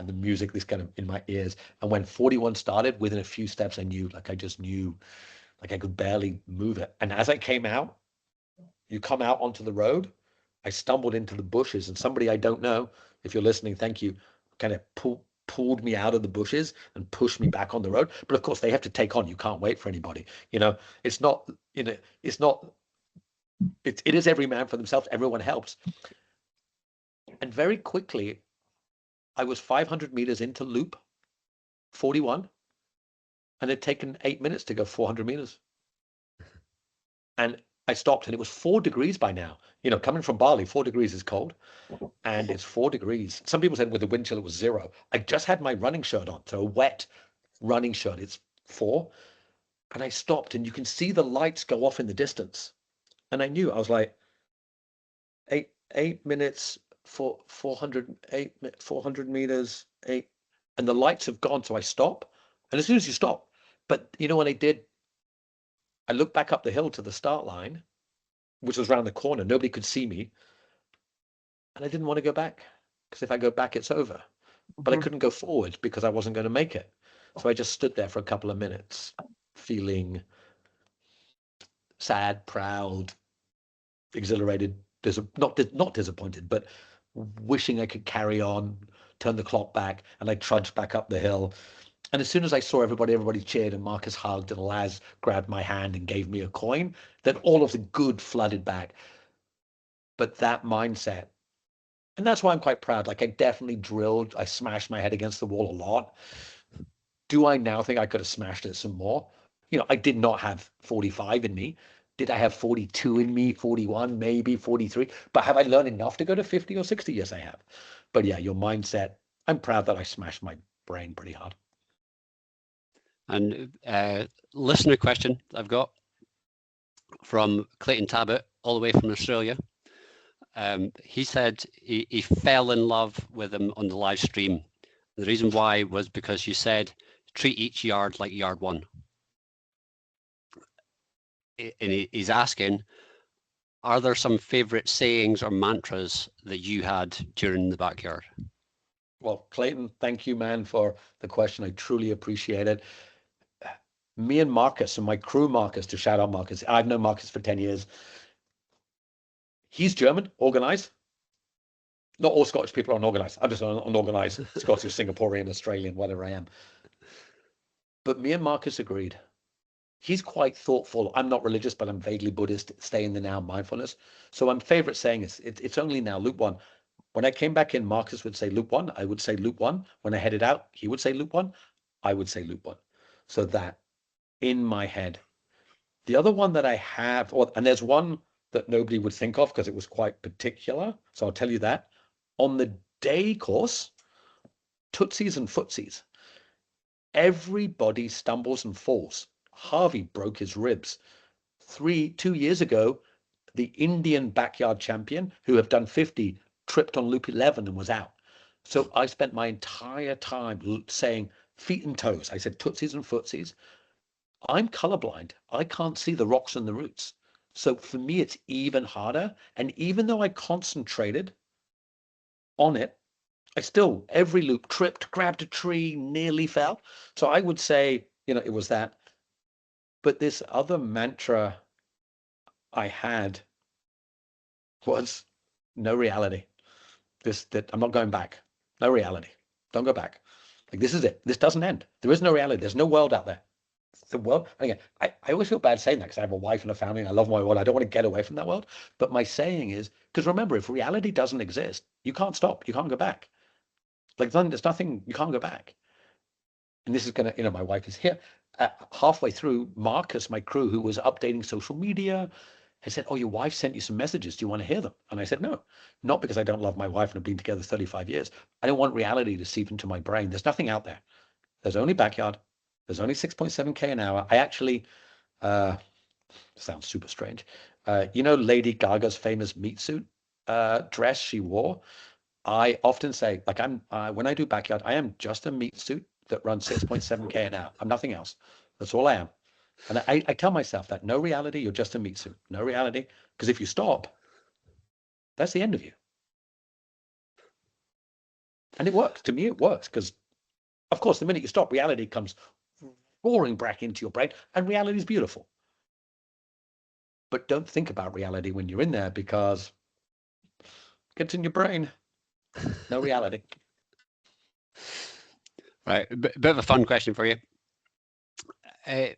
Speaker 2: the music, this kind of in my ears. And when 41 started, within a few steps, I knew, like I just knew, like I could barely move it. And as I came out, you come out onto the road, I stumbled into the bushes, and somebody I don't know, if you're listening, thank you, kind of pulled me out of the bushes and pushed me back on the road. But of course, they have to take on. You can't wait for anybody. It's not. It's not. It is every man for themselves. Everyone helps. And very quickly, I was 500 meters into loop 41, and it had taken 8 minutes to go 400 meters. And I stopped, and it was 4 degrees by now. Coming from Bali, 4 degrees is cold, and it's 4 degrees. Some people said with the wind chill it was 0. I just had my running shirt on, so a wet running shirt. It's 4, and I stopped, and you can see the lights go off in the distance. And I knew, I was like, 8 minutes for 400 meters, 8, and the lights have gone, so I stop. And as soon as you stop, but what I did? I looked back up the hill to the start line, which was around the corner. Nobody could see me. And I didn't want to go back, because if I go back, it's over. But I couldn't go forward because I wasn't going to make it. So I just stood there for a couple of minutes, feeling sad, proud, exhilarated, not disappointed, but wishing I could carry on, turn the clock back, and I trudged back up the hill. And as soon as I saw everybody cheered, and Marcus hugged, and Laz grabbed my hand and gave me a coin, then all of the good flooded back. But that mindset, and that's why I'm quite proud. Like, I definitely drilled, I smashed my head against the wall a lot. Do I now think I could have smashed it some more? I did not have 45 in me. Did I have 42 in me, 41, maybe 43? But have I learned enough to go to 50 or 60? Yes, I have. But yeah, your mindset, I'm proud that I smashed my brain pretty hard.
Speaker 1: And listener question I've got from Clayton Tabbitt, all the way from Australia. He said he fell in love with him on the live stream. The reason why was because you said treat each yard like yard one. And he's asking, are there some favorite sayings or mantras that you had during the backyard?
Speaker 2: Well, Clayton, thank you, man, for the question. I truly appreciate it. Me and Marcus, and my crew, Marcus, to shout out Marcus. I've known Marcus for 10 years. He's German, organized. Not all Scottish people are unorganized. I'm just unorganized, Scottish, Singaporean, Australian, whatever I am. But me and Marcus agreed. He's quite thoughtful. I'm not religious, but I'm vaguely Buddhist, stay in the now, mindfulness. So my favorite saying is, it's only now, loop one. When I came back in, Marcus would say loop one. I would say loop one. When I headed out, he would say loop one. I would say loop one. So that in my head. The other one that I have, and there's one that nobody would think of because it was quite particular. So I'll tell you that. On the day course, tootsies and footsies. Everybody stumbles and falls. Harvey broke his ribs. 2 years ago, the Indian backyard champion, who have done 50, tripped on loop 11 and was out. So I spent my entire time saying feet and toes. I said tootsies and footsies. I'm colorblind. I can't see the rocks and the roots. So for me, it's even harder. And even though I concentrated on it, I still, every loop, tripped, grabbed a tree, nearly fell. So I would say, it was that. But this other mantra I had was no reality. That I'm not going back. No reality. Don't go back. Like, this is it. This doesn't end. There is no reality. There's no world out there. The world, again, I always feel bad saying that because I have a wife and a family and I love my world. I don't want to get away from that world. But my saying is, because remember, if reality doesn't exist, you can't stop. You can't go back. Like, there's nothing, you can't go back. And this is going to, my wife is here. Halfway through, Marcus, my crew, who was updating social media, has said, oh, your wife sent you some messages. Do you want to hear them? And I said, no, not because I don't love my wife and have been together 35 years. I don't want reality to seep into my brain. There's nothing out there. There's only backyard. There's only 6.7K an hour. I actually, sounds super strange. Lady Gaga's famous meat suit dress she wore? I often say, like, when I do backyard, I am just a meat suit that runs 6.7K an hour. I'm nothing else. That's all I am. And I tell myself that no reality, you're just a meat suit. No reality. Because if you stop, that's the end of you. And it works. To me, it works. Because, of course, the minute you stop, reality comes roaring back into your brain. And reality is beautiful. But don't think about reality when you're in there, because it gets in your brain. No reality.
Speaker 1: Right, a bit of a fun question for you.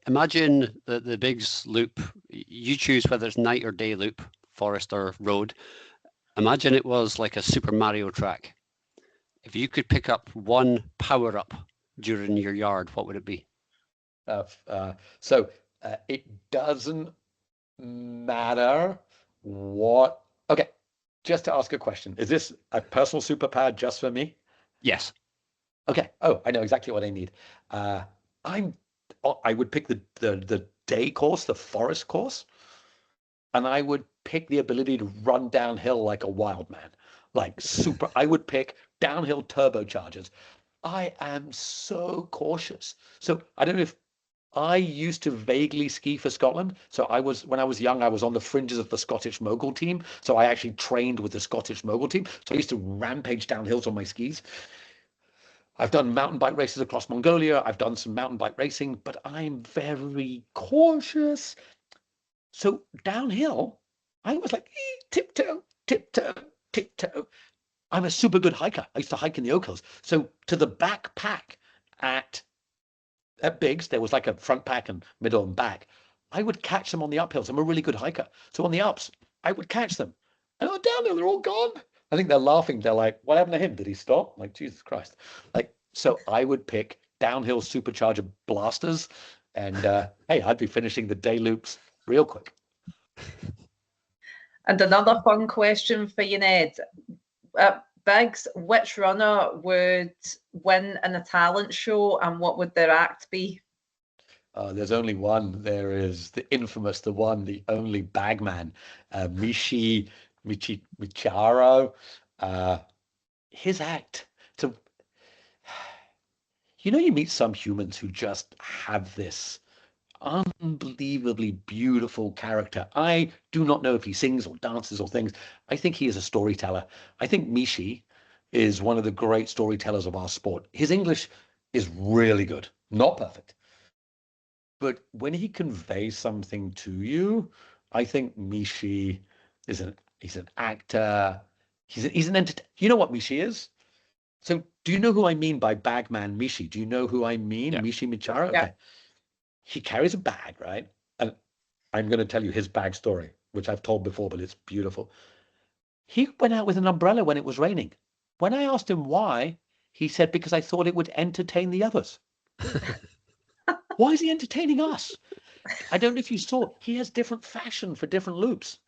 Speaker 1: Imagine the Biggs loop. You choose whether it's night or day loop, forest or road. Imagine it was like a Super Mario track. If you could pick up one power up during your yard, what would it be?
Speaker 2: So it doesn't matter what. Okay, just to ask a question. Is this a personal superpower just for me?
Speaker 1: Yes.
Speaker 2: Okay. Oh, I know exactly what I need. I would pick the day course, the forest course, and I would pick the ability to run downhill like a wild man, like super. I would pick downhill turbochargers. I am so cautious. So I don't know if I used to vaguely ski for Scotland. So when I was young, I was on the fringes of the Scottish mogul team. So I actually trained with the Scottish mogul team. So I used to rampage down hills on my skis. I've done mountain bike races across Mongolia. I've done some mountain bike racing, but I'm very cautious. So downhill, I was like, tiptoe, tiptoe, tiptoe. I'm a super good hiker. I used to hike in the Oak Hills. So to the backpack at Biggs, there was like a front pack and middle and back. I would catch them on the uphills. I'm a really good hiker. So on the ups, I would catch them. And on downhill, they're all gone. I think they're laughing. They're like, what happened to him? Did he stop? I'm like, Jesus Christ. Like, so I would pick downhill supercharger blasters. And hey, I'd be finishing the day loops real quick.
Speaker 3: And another fun question for you, Ned. Biggs, which runner would win in a talent show, and what would their act be?
Speaker 2: There's only one. There is the infamous, the one, the only bagman, Micharo. His act. So, you meet some humans who just have this unbelievably beautiful character. I do not know if he sings or dances or things. I think he is a storyteller. I think Mishi is one of the great storytellers of our sport. His English is really good, not perfect. But when he conveys something to you, I think Mishi he's an actor. He's an entertainer. You know what Mishi is? So do you know who I mean by bagman Mishi? Do you know who I mean?
Speaker 1: Yeah.
Speaker 2: Mishi Michara?
Speaker 3: Yeah.
Speaker 2: Okay. He carries a bag, right? And I'm going to tell you his bag story, which I've told before, but it's beautiful. He went out with an umbrella when it was raining. When I asked him why, he said, because I thought it would entertain the others. Why is he entertaining us? I don't know if you saw, he has different fashion for different loops.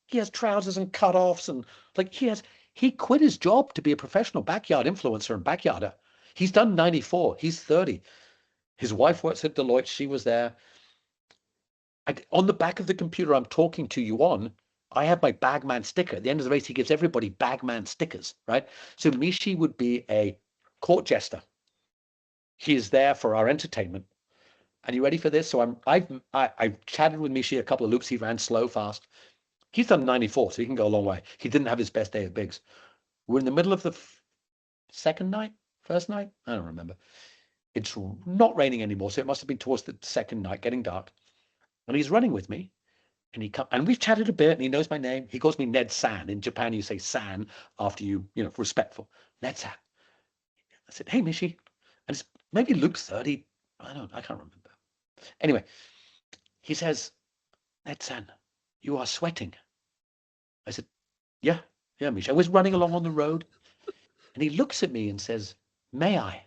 Speaker 2: He has trousers and cutoffs, and like he quit his job to be a professional backyard influencer and backyarder. He's done 94. He's 30. His wife works at Deloitte. She was there. On the back of the computer I'm talking to you on, I have my bagman sticker. At the end of the race, he gives everybody bagman stickers, right? So Mishi would be a court jester. He is there for our entertainment. And you ready for this? So I've chatted with Mishi a couple of loops. He ran slow, fast. He's done 94, so he can go a long way. He didn't have his best day at Biggs. We're in the middle of the second night, first night? I don't remember. It's not raining anymore, so it must have been towards the second night, getting dark. And he's running with me. And we've chatted a bit, and he knows my name. He calls me Ned San. In Japan, you say San after respectful. Ned San. I said, hey, Mishi. And it's maybe Luke 30. I can't remember. Anyway, he says, Ned San, you are sweating. I said, yeah, Mishi. I was running along on the road, and he looks at me and says, may I?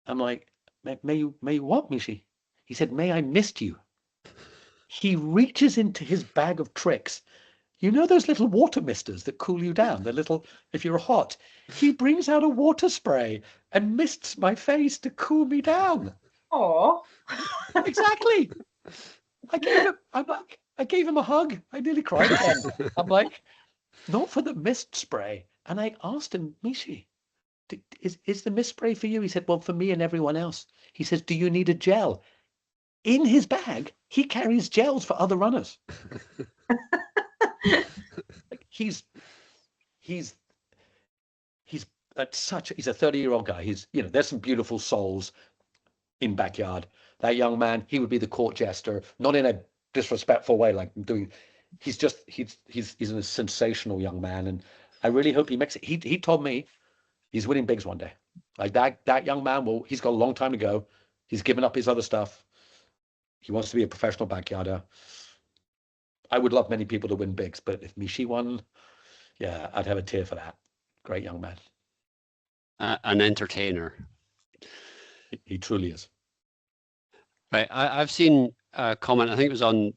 Speaker 2: I'm like, may you what, Mishi? He said, may I mist you? He reaches into his bag of tricks. You know those little water misters that cool you down, the little, if you're hot? He brings out a water spray and mists my face to cool me down.
Speaker 3: Oh,
Speaker 2: Exactly. I gave him a hug. I nearly cried again. I'm like, not for the mist spray. And I asked him, Mishi, is the mist spray for you? He said, well, for me and everyone else. He says, do you need a gel? In his bag, he carries gels for other runners. Like he's he's he's a 30-year-old guy. There's some beautiful souls in Backyard. That young man, he would be the court jester, not in a disrespectful way, like doing. He's a sensational young man, and I really hope he makes it. He told me he's winning bigs one day. Like that young man he's got a long time to go. He's given up his other stuff. He wants to be a professional backyarder. I would love many people to win bigs, but if Mishi won, yeah, I'd have a tear for that. Great young man.
Speaker 1: An entertainer.
Speaker 2: He truly is.
Speaker 1: Right. I've seen a comment, I think it was on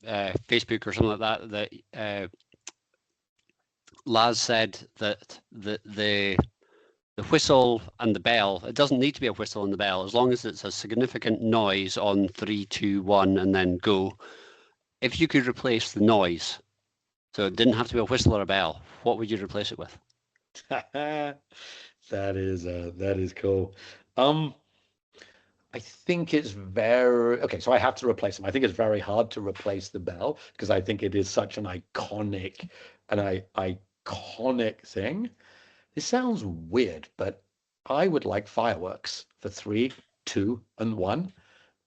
Speaker 1: Facebook or something like that, that Laz said that the whistle and the bell, it doesn't need to be a whistle and the bell, as long as it's a significant noise on 3, 2, 1, and then go. If you could replace the noise, so it didn't have to be a whistle or a bell, what would you replace it with?
Speaker 2: That is cool. I think it's okay. So I have to replace them. I think it's very hard to replace the bell because I think it is such an iconic thing. This sounds weird, but I would like fireworks for 3, 2, and 1.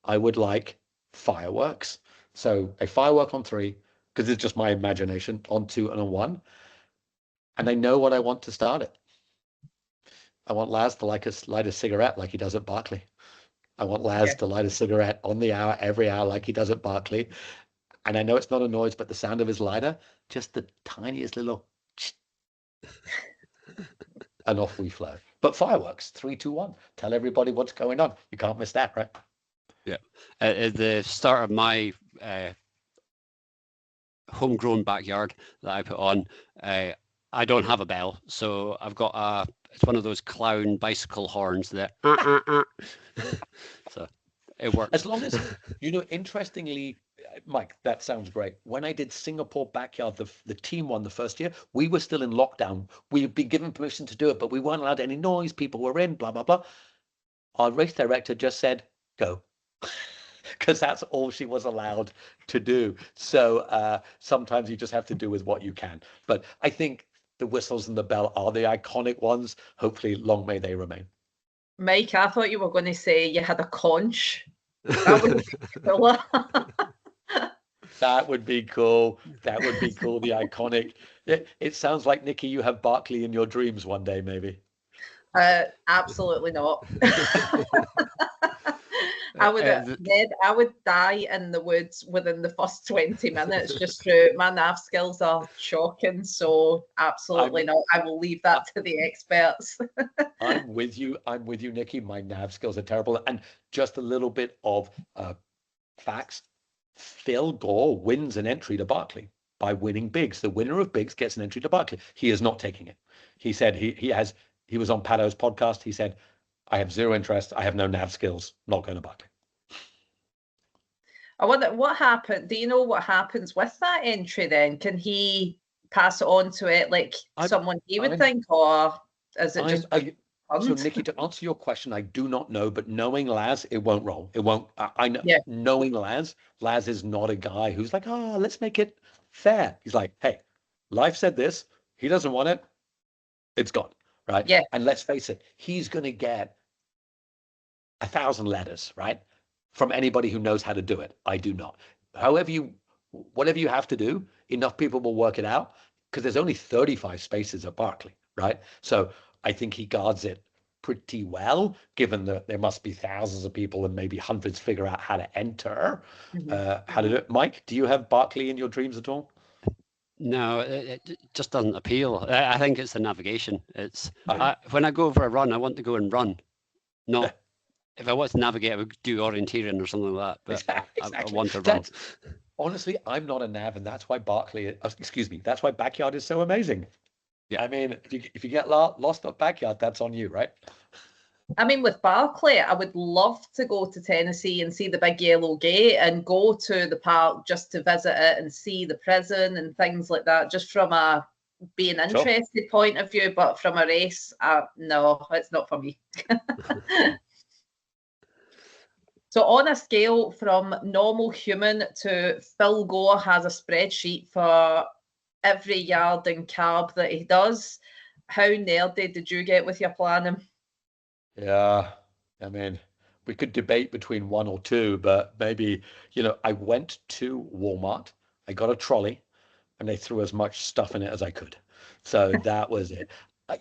Speaker 2: I would like fireworks. So a firework on 3, because it's just my imagination, on 2 and on 1. And I know what I want to start it. I want Laz to light a cigarette like he does at Barclay. I want Laz to light a cigarette on the hour, every hour, like he does at Barclay. And I know it's not a noise, but the sound of his lighter, just the tiniest little and off we flow. But fireworks, 3, 2, 1. Tell everybody what's going on. You can't miss that, right?
Speaker 1: Yeah. At the start of my homegrown backyard that I put on, I don't have a bell, so I've got it's one of those clown bicycle horns that so it works.
Speaker 2: As long as interestingly, Mike, that sounds great. When I did Singapore backyard, the team won the first year, we were still in lockdown. We'd been given permission to do it, but we weren't allowed any noise. People were in, blah blah blah. Our race director just said go, because that's all she was allowed to do. So sometimes you just have to do with what you can. But I think the whistles and the bell are the iconic ones. Hopefully, long may they remain.
Speaker 3: Mike, I thought you were going to say you had a conch. That would be cool.
Speaker 2: That would be cool. That would be cool. The iconic. It sounds like, Nikki, you have Barclay in your dreams one day, maybe.
Speaker 3: Absolutely not. I would die in the woods within the first 20 minutes. Just through my nav skills are shocking, so absolutely not. I will leave that to the experts.
Speaker 2: I'm with you, Nikki. My nav skills are terrible. And just a little bit of facts. Phil Gore wins an entry to Barclay by winning bigs. The winner of bigs gets an entry to Barclay. He is not taking it. He said he was on Pado's podcast. He said, I have zero interest. I have no nav skills. Not going to Barclay.
Speaker 3: I wonder what happened. Do you know what happens with that entry then? Can he pass it on to it like someone he would think, or is it just?
Speaker 2: So, Nikki, to answer your question, I do not know, but knowing Laz, it won't roll. It won't. I know. Yeah. Knowing Laz is not a guy who's like, let's make it fair. He's like, hey, life said this. He doesn't want it. It's gone. Right.
Speaker 3: Yeah.
Speaker 2: And let's face it, he's going to get 1,000 letters, right, from anybody who knows how to do it. I do not. Whatever you have to do, enough people will work it out, because there's only 35 spaces at Barclay, right? So I think he guards it pretty well, given that there must be thousands of people and maybe hundreds figure out how to enter, how to do it. Mike, do you have Barclay in your dreams at all?
Speaker 1: No, it just doesn't appeal. I think it's the navigation. When I go for a run, I want to go and run. Not if I want to navigate, I would do orienteering or something like that. But exactly. I want to run.
Speaker 2: Honestly, I'm not a nav, and that's why that's why backyard is so amazing. Yeah. I mean, if you get lost at backyard, that's on you, right?
Speaker 3: I mean, with Barclay, I would love to go to Tennessee and see the big yellow gate and go to the park just to visit it and see the prison and things like that, just from a being interested point of view, but from a race, no, it's not for me. So on a scale from normal human to Phil Gore has a spreadsheet for every yard and carb that he does, how nerdy did you get with your planning?
Speaker 2: Yeah, I mean, we could debate between one or two, but maybe, I went to Walmart, I got a trolley, and they threw as much stuff in it as I could. So that was it.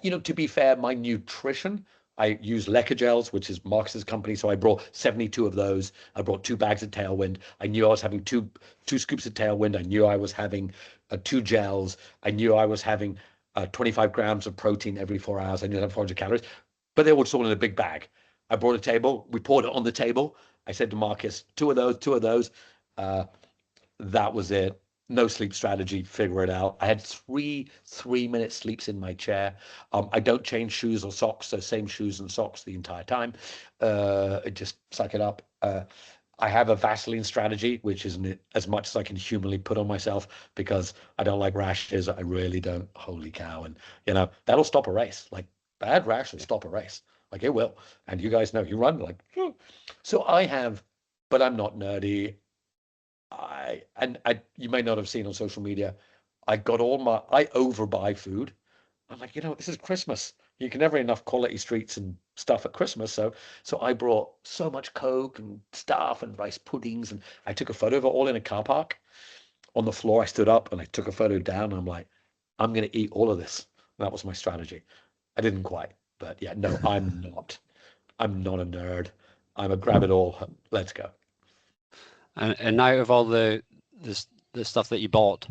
Speaker 2: To be fair, my nutrition, I use Leca Gels, which is Marcus's company. So I brought 72 of those. I brought 2 bags of Tailwind. I knew I was having two scoops of Tailwind. I knew I was having 2 gels. I knew I was having 25 grams of protein every 4 hours. I knew I had 400 calories, but they were all in a big bag. I brought a table. We poured it on the table. I said to Marcus, 2 of those. That was it. No sleep strategy, figure it out. I had three-minute sleeps in my chair. I don't change shoes or socks, so same shoes and socks the entire time. Just suck it up. I have a Vaseline strategy, which isn't as much as I can humanly put on myself because I don't like rashes. I really don't. Holy cow. And, that'll stop a race. Like, bad rash will stop a race. Like, it will. And you guys know, you run like, So I have, but I'm not nerdy. You may not have seen on social media, I overbuy food. I'm like, this is Christmas. You can never have enough quality streets and stuff at Christmas. So I brought so much Coke and stuff and rice puddings, and I took a photo of it all in a car park. On the floor, I stood up and I took a photo down. And I'm like, I'm going to eat all of this. And that was my strategy. I didn't quite, but yeah, no, I'm not. I'm not a nerd. I'm a grab it all. Let's go.
Speaker 1: And out of all the stuff that you bought,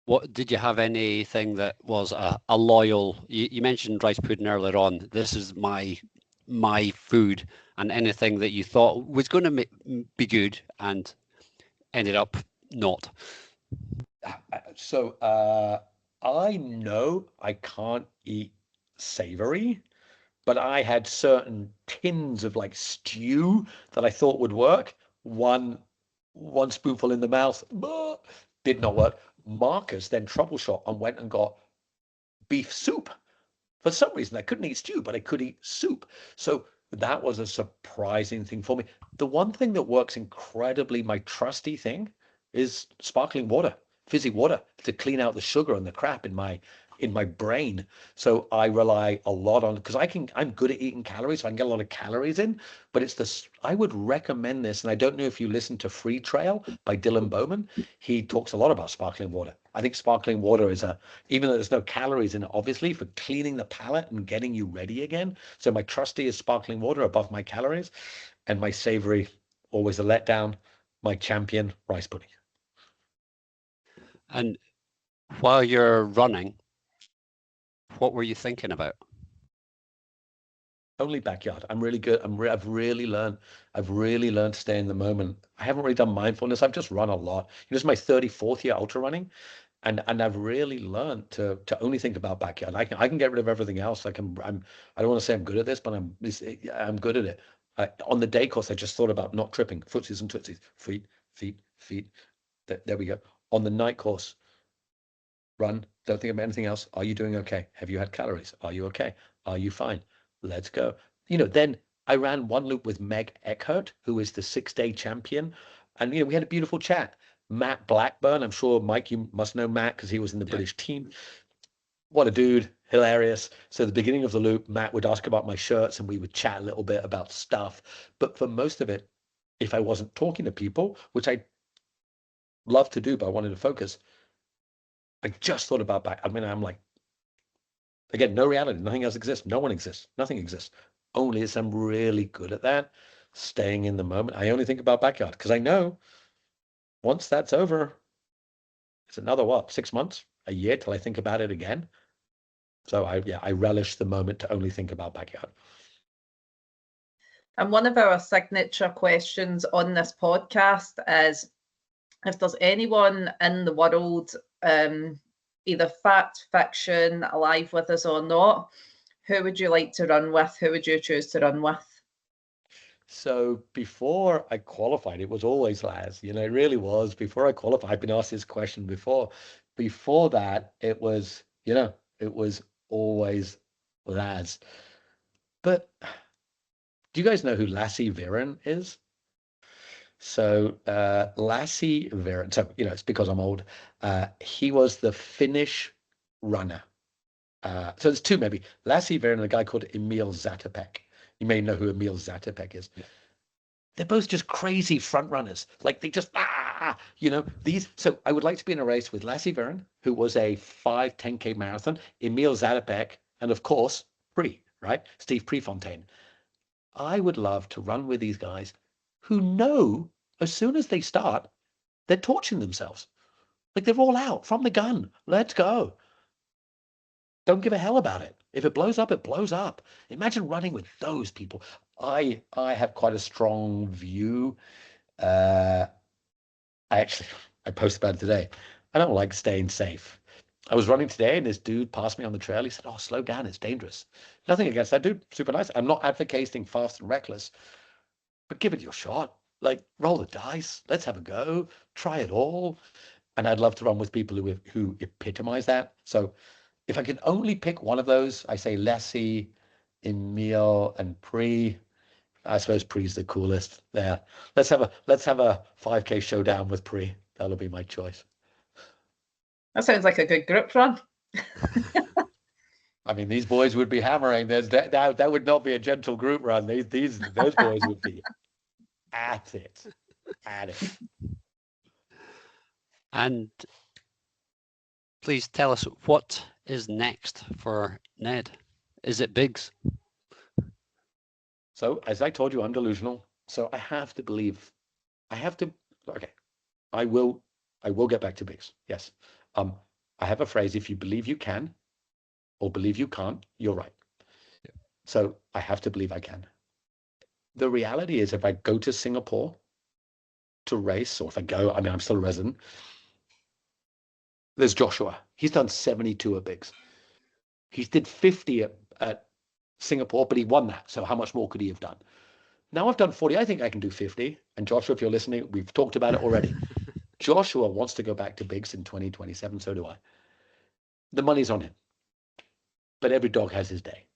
Speaker 1: what did you have anything that was a loyal? You mentioned rice pudding earlier on. This is my food, and anything that you thought was going to be good and ended up not.
Speaker 2: So I know I can't eat savory, but I had certain tins of like stew that I thought would work. One spoonful in the mouth, did not work. Marcus then troubleshot and went and got beef soup. For some reason, I couldn't eat stew, but I could eat soup. So that was a surprising thing for me. The one thing that works incredibly, my trusty thing, is sparkling water, fizzy water, to clean out the sugar and the crap in my brain. So I rely a lot on, because I'm good at eating calories, so I can get a lot of calories in. But it's this. I would recommend this, and I don't know if you listen to Free Trail by Dylan Bowman. He talks a lot about sparkling water. I think sparkling water is even though there's no calories in it, obviously, for cleaning the palate and getting you ready again. So my trusty is sparkling water above my calories, and my savory, always a letdown, my champion, rice pudding.
Speaker 1: And while you're running, what were you thinking about?
Speaker 2: Only backyard. I'm really good. I've really learned to stay in the moment. I haven't really done mindfulness. I've just run a lot. This is my 34th year ultra running. And I've really learned to only think about backyard. I can get rid of everything else. I don't want to say I'm good at this, but I'm good at it. On the day course, I just thought about not tripping, footsies and tootsies, feet. There we go. On the night course, run. Don't think about anything else. Are you doing okay? Have you had calories? Are you okay? Are you fine? Let's go. Then I ran one loop with Meg Eckhart, who is the 6-day champion, and we had a beautiful chat. Matt Blackburn, I'm sure, Mike, you must know Matt because he was in the British team. What a dude, hilarious. So the beginning of the loop, Matt would ask about my shirts and we would chat a little bit about stuff. But for most of it, if I wasn't talking to people, which I love to do, but I wanted to focus, I just thought about back. I'm like, again, no reality, nothing else exists. No one exists, nothing exists. Only as I'm really good at that, staying in the moment. I only think about backyard because I know once that's over, it's another 6 months, a year till I think about it again. So I relish the moment to only think about backyard.
Speaker 3: And one of our signature questions on this podcast is if there's anyone in the world, either fact, fiction, alive with us or not, who would you like to run with? Who would you choose to run with?
Speaker 2: So before I qualified, it was always Laz. It really was. Before I qualified, I've been asked this question before. before that, it was, it was always Laz. But do you guys know who Lassie Viren is? So Lassie Viren, so, it's because I'm old. He was the Finnish runner. So there's two maybe. Lassie Viren and a guy called Emil Zatopek. You may know who Emil Zatopek is. Yeah. They're both just crazy front runners. Like they just, these. So I would like to be in a race with Lassie Viren, who was a 10K marathon, Emil Zatopek, and of course, right? Steve Prefontaine. I would love to run with these guys who know as soon as they start, they're torching themselves. Like they're all out from the gun. Let's go. Don't give a hell about it. If it blows up, it blows up. Imagine running with those people. I have quite a strong view. I posted about it today. I don't like staying safe. I was running today and this dude passed me on the trail. He said, "Oh, slow down. It's dangerous." Nothing against that dude. Super nice. I'm not advocating fast and reckless, but give it your shot. Like roll the dice. Let's have a go. Try it all. And I'd love to run with people who epitomize that. So if I could only pick one of those, I say Lassie, Emil, and Pre. I suppose Pre's the coolest there. Let's have a 5K showdown with Pre. That'll be my choice.
Speaker 3: That sounds like a good group run.
Speaker 2: I mean, these boys would be hammering. That would not be a gentle group run. Those boys would be at it.
Speaker 1: And please tell us, what is next for Ned? Is it Biggs?
Speaker 2: So, as I told you, I'm delusional. So I have to believe. Okay, I will get back to Biggs. Yes. I have a phrase: if you believe you can, or believe you can't, you're right. Yeah. So I have to believe I can. The reality is, if I go to Singapore to race, or if I go, I mean, I'm still a resident. There's Joshua. He's done 72 at Biggs. He did 50 at Singapore, but he won that. So how much more could he have done? Now I've done 40. I think I can do 50. And Joshua, if you're listening, we've talked about it already. Joshua wants to go back to Biggs in 2027. So do I. The money's on him. But every dog has his day.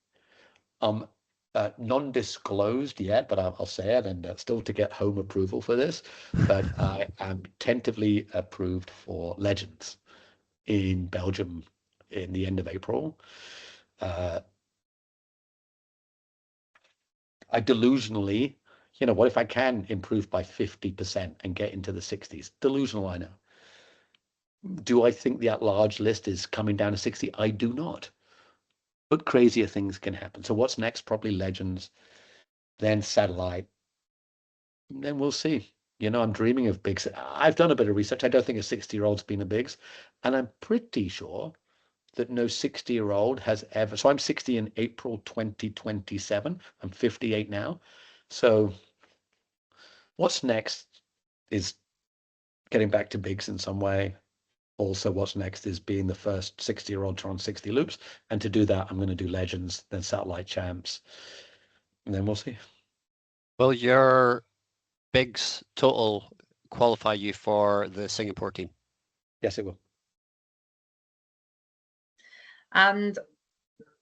Speaker 2: Non-disclosed yet, but I'll say it, and still to get home approval for this. But I am tentatively approved for Legends in Belgium in the end of April. I delusionally, what if I can improve by 50% and get into the 60s? Delusional, I know. Do I think the at-large list is coming down to 60? I do not. But crazier things can happen. So what's next? Probably Legends, then Satellite. Then we'll see. I'm dreaming of Biggs. I've done a bit of research. I don't think a 60-year-old's been a Biggs. And I'm pretty sure that no 60-year-old has ever. So I'm 60 in April 2027. I'm 58 now. So what's next is getting back to Biggs in some way. Also, what's next is being the first 60-year-old to run 60 loops. And to do that, I'm going to do Legends, then Satellite Champs. And then we'll see.
Speaker 1: Will your Biggs total qualify you for the Singapore team?
Speaker 2: Yes, it will.
Speaker 3: And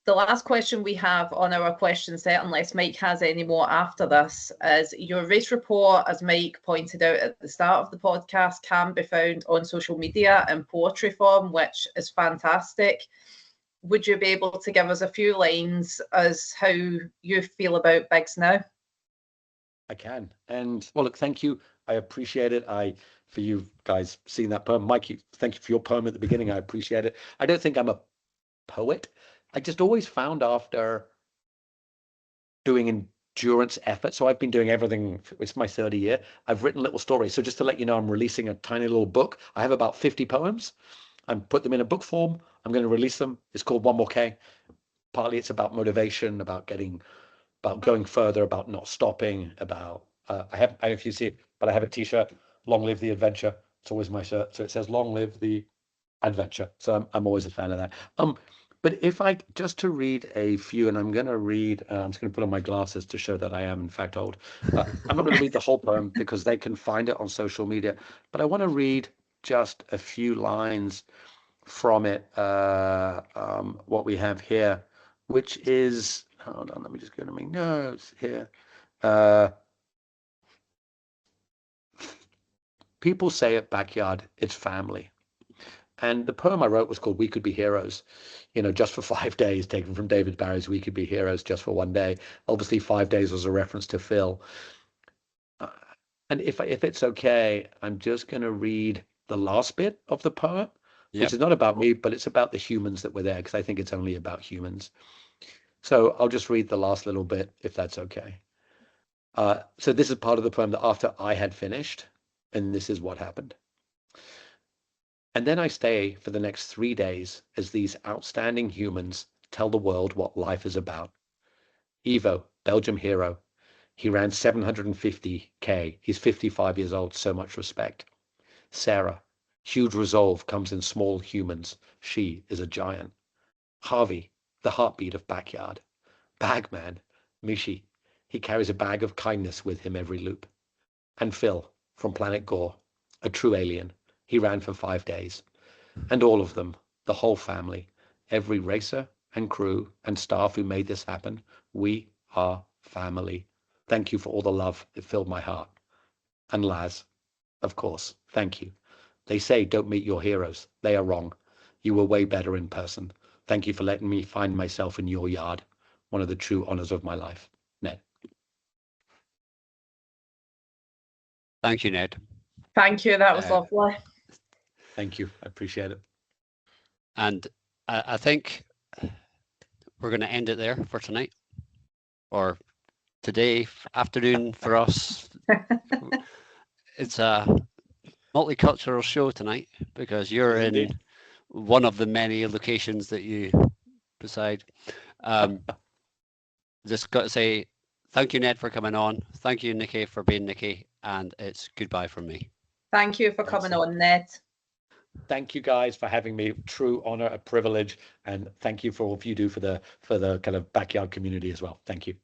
Speaker 3: the last question we have on our question set, unless Mike has any more after this, is your race report, as Mike pointed out at the start of the podcast, can be found on social media in poetry form, which is fantastic. Would you be able to give us a few lines as how you feel about Biggs now?
Speaker 2: I can. And well, look, thank you. I appreciate it. For you guys seeing that poem, Mike, thank you for your poem at the beginning. I appreciate it. I don't think I'm a poet. I just always found after doing endurance effort, so I've been doing everything, it's my 30 year, I've written little stories. So just to let you know, I'm releasing a tiny little book. I have about 50 poems. I'm put them in a book form. I'm going to release them. It's called One More K. Partly it's about motivation, about going further, about not stopping, about I don't know if you see it, but I have a t-shirt, Long Live the Adventure. It's always my shirt. So it says Long Live the Adventure. So I'm always a fan of that. But if I just to read a few, and I'm going to read, I'm just going to put on my glasses to show that I am in fact old. I'm not going to read the whole poem because they can find it on social media, but I want to read just a few lines from it, what we have here, which is, hold on, let me just go to my notes here. People say at Backyard, it's family. And the poem I wrote was called We Could Be Heroes, just for 5 days, taken from David Barry's We Could Be Heroes just for one day. Obviously, 5 days was a reference to Phil. And if it's okay, I'm just going to read the last bit of the poem, which is not about me, but it's about the humans that were there, because I think it's only about humans. So I'll just read the last little bit, if that's okay. So this is part of the poem that after I had finished, and this is what happened. And then I stay for the next 3 days as these outstanding humans tell the world what life is about. Ivo, Belgium hero. He ran 750K. He's 55 years old, so much respect. Sarah, huge resolve comes in small humans. She is a giant. Harvey, the heartbeat of Backyard. Bagman, Mishi. He carries a bag of kindness with him every loop. And Phil, from Planet Gore, a true alien. He ran for 5 days. And all of them, the whole family, every racer and crew and staff who made this happen, we are family. Thank you for all the love. It filled my heart. And Laz, of course, thank you. They say don't meet your heroes. They are wrong. You were way better in person. Thank you for letting me find myself in your yard. One of the true honors of my life. Ned.
Speaker 1: Thank you, Ned.
Speaker 3: Thank you. That was lovely.
Speaker 2: Thank you. I appreciate it.
Speaker 1: And I think we're going to end it there for tonight, or today afternoon for us. It's a multicultural show tonight because you're in one of the many locations that you reside. Just got to say thank you, Ned, for coming on. Thank you, Nikki, for being Nikki, and it's goodbye from me.
Speaker 3: Thank you for coming on, Ned.
Speaker 2: Thank you guys for having me. True honor, a privilege, and thank you for all you do for the kind of Backyard community as well. Thank you.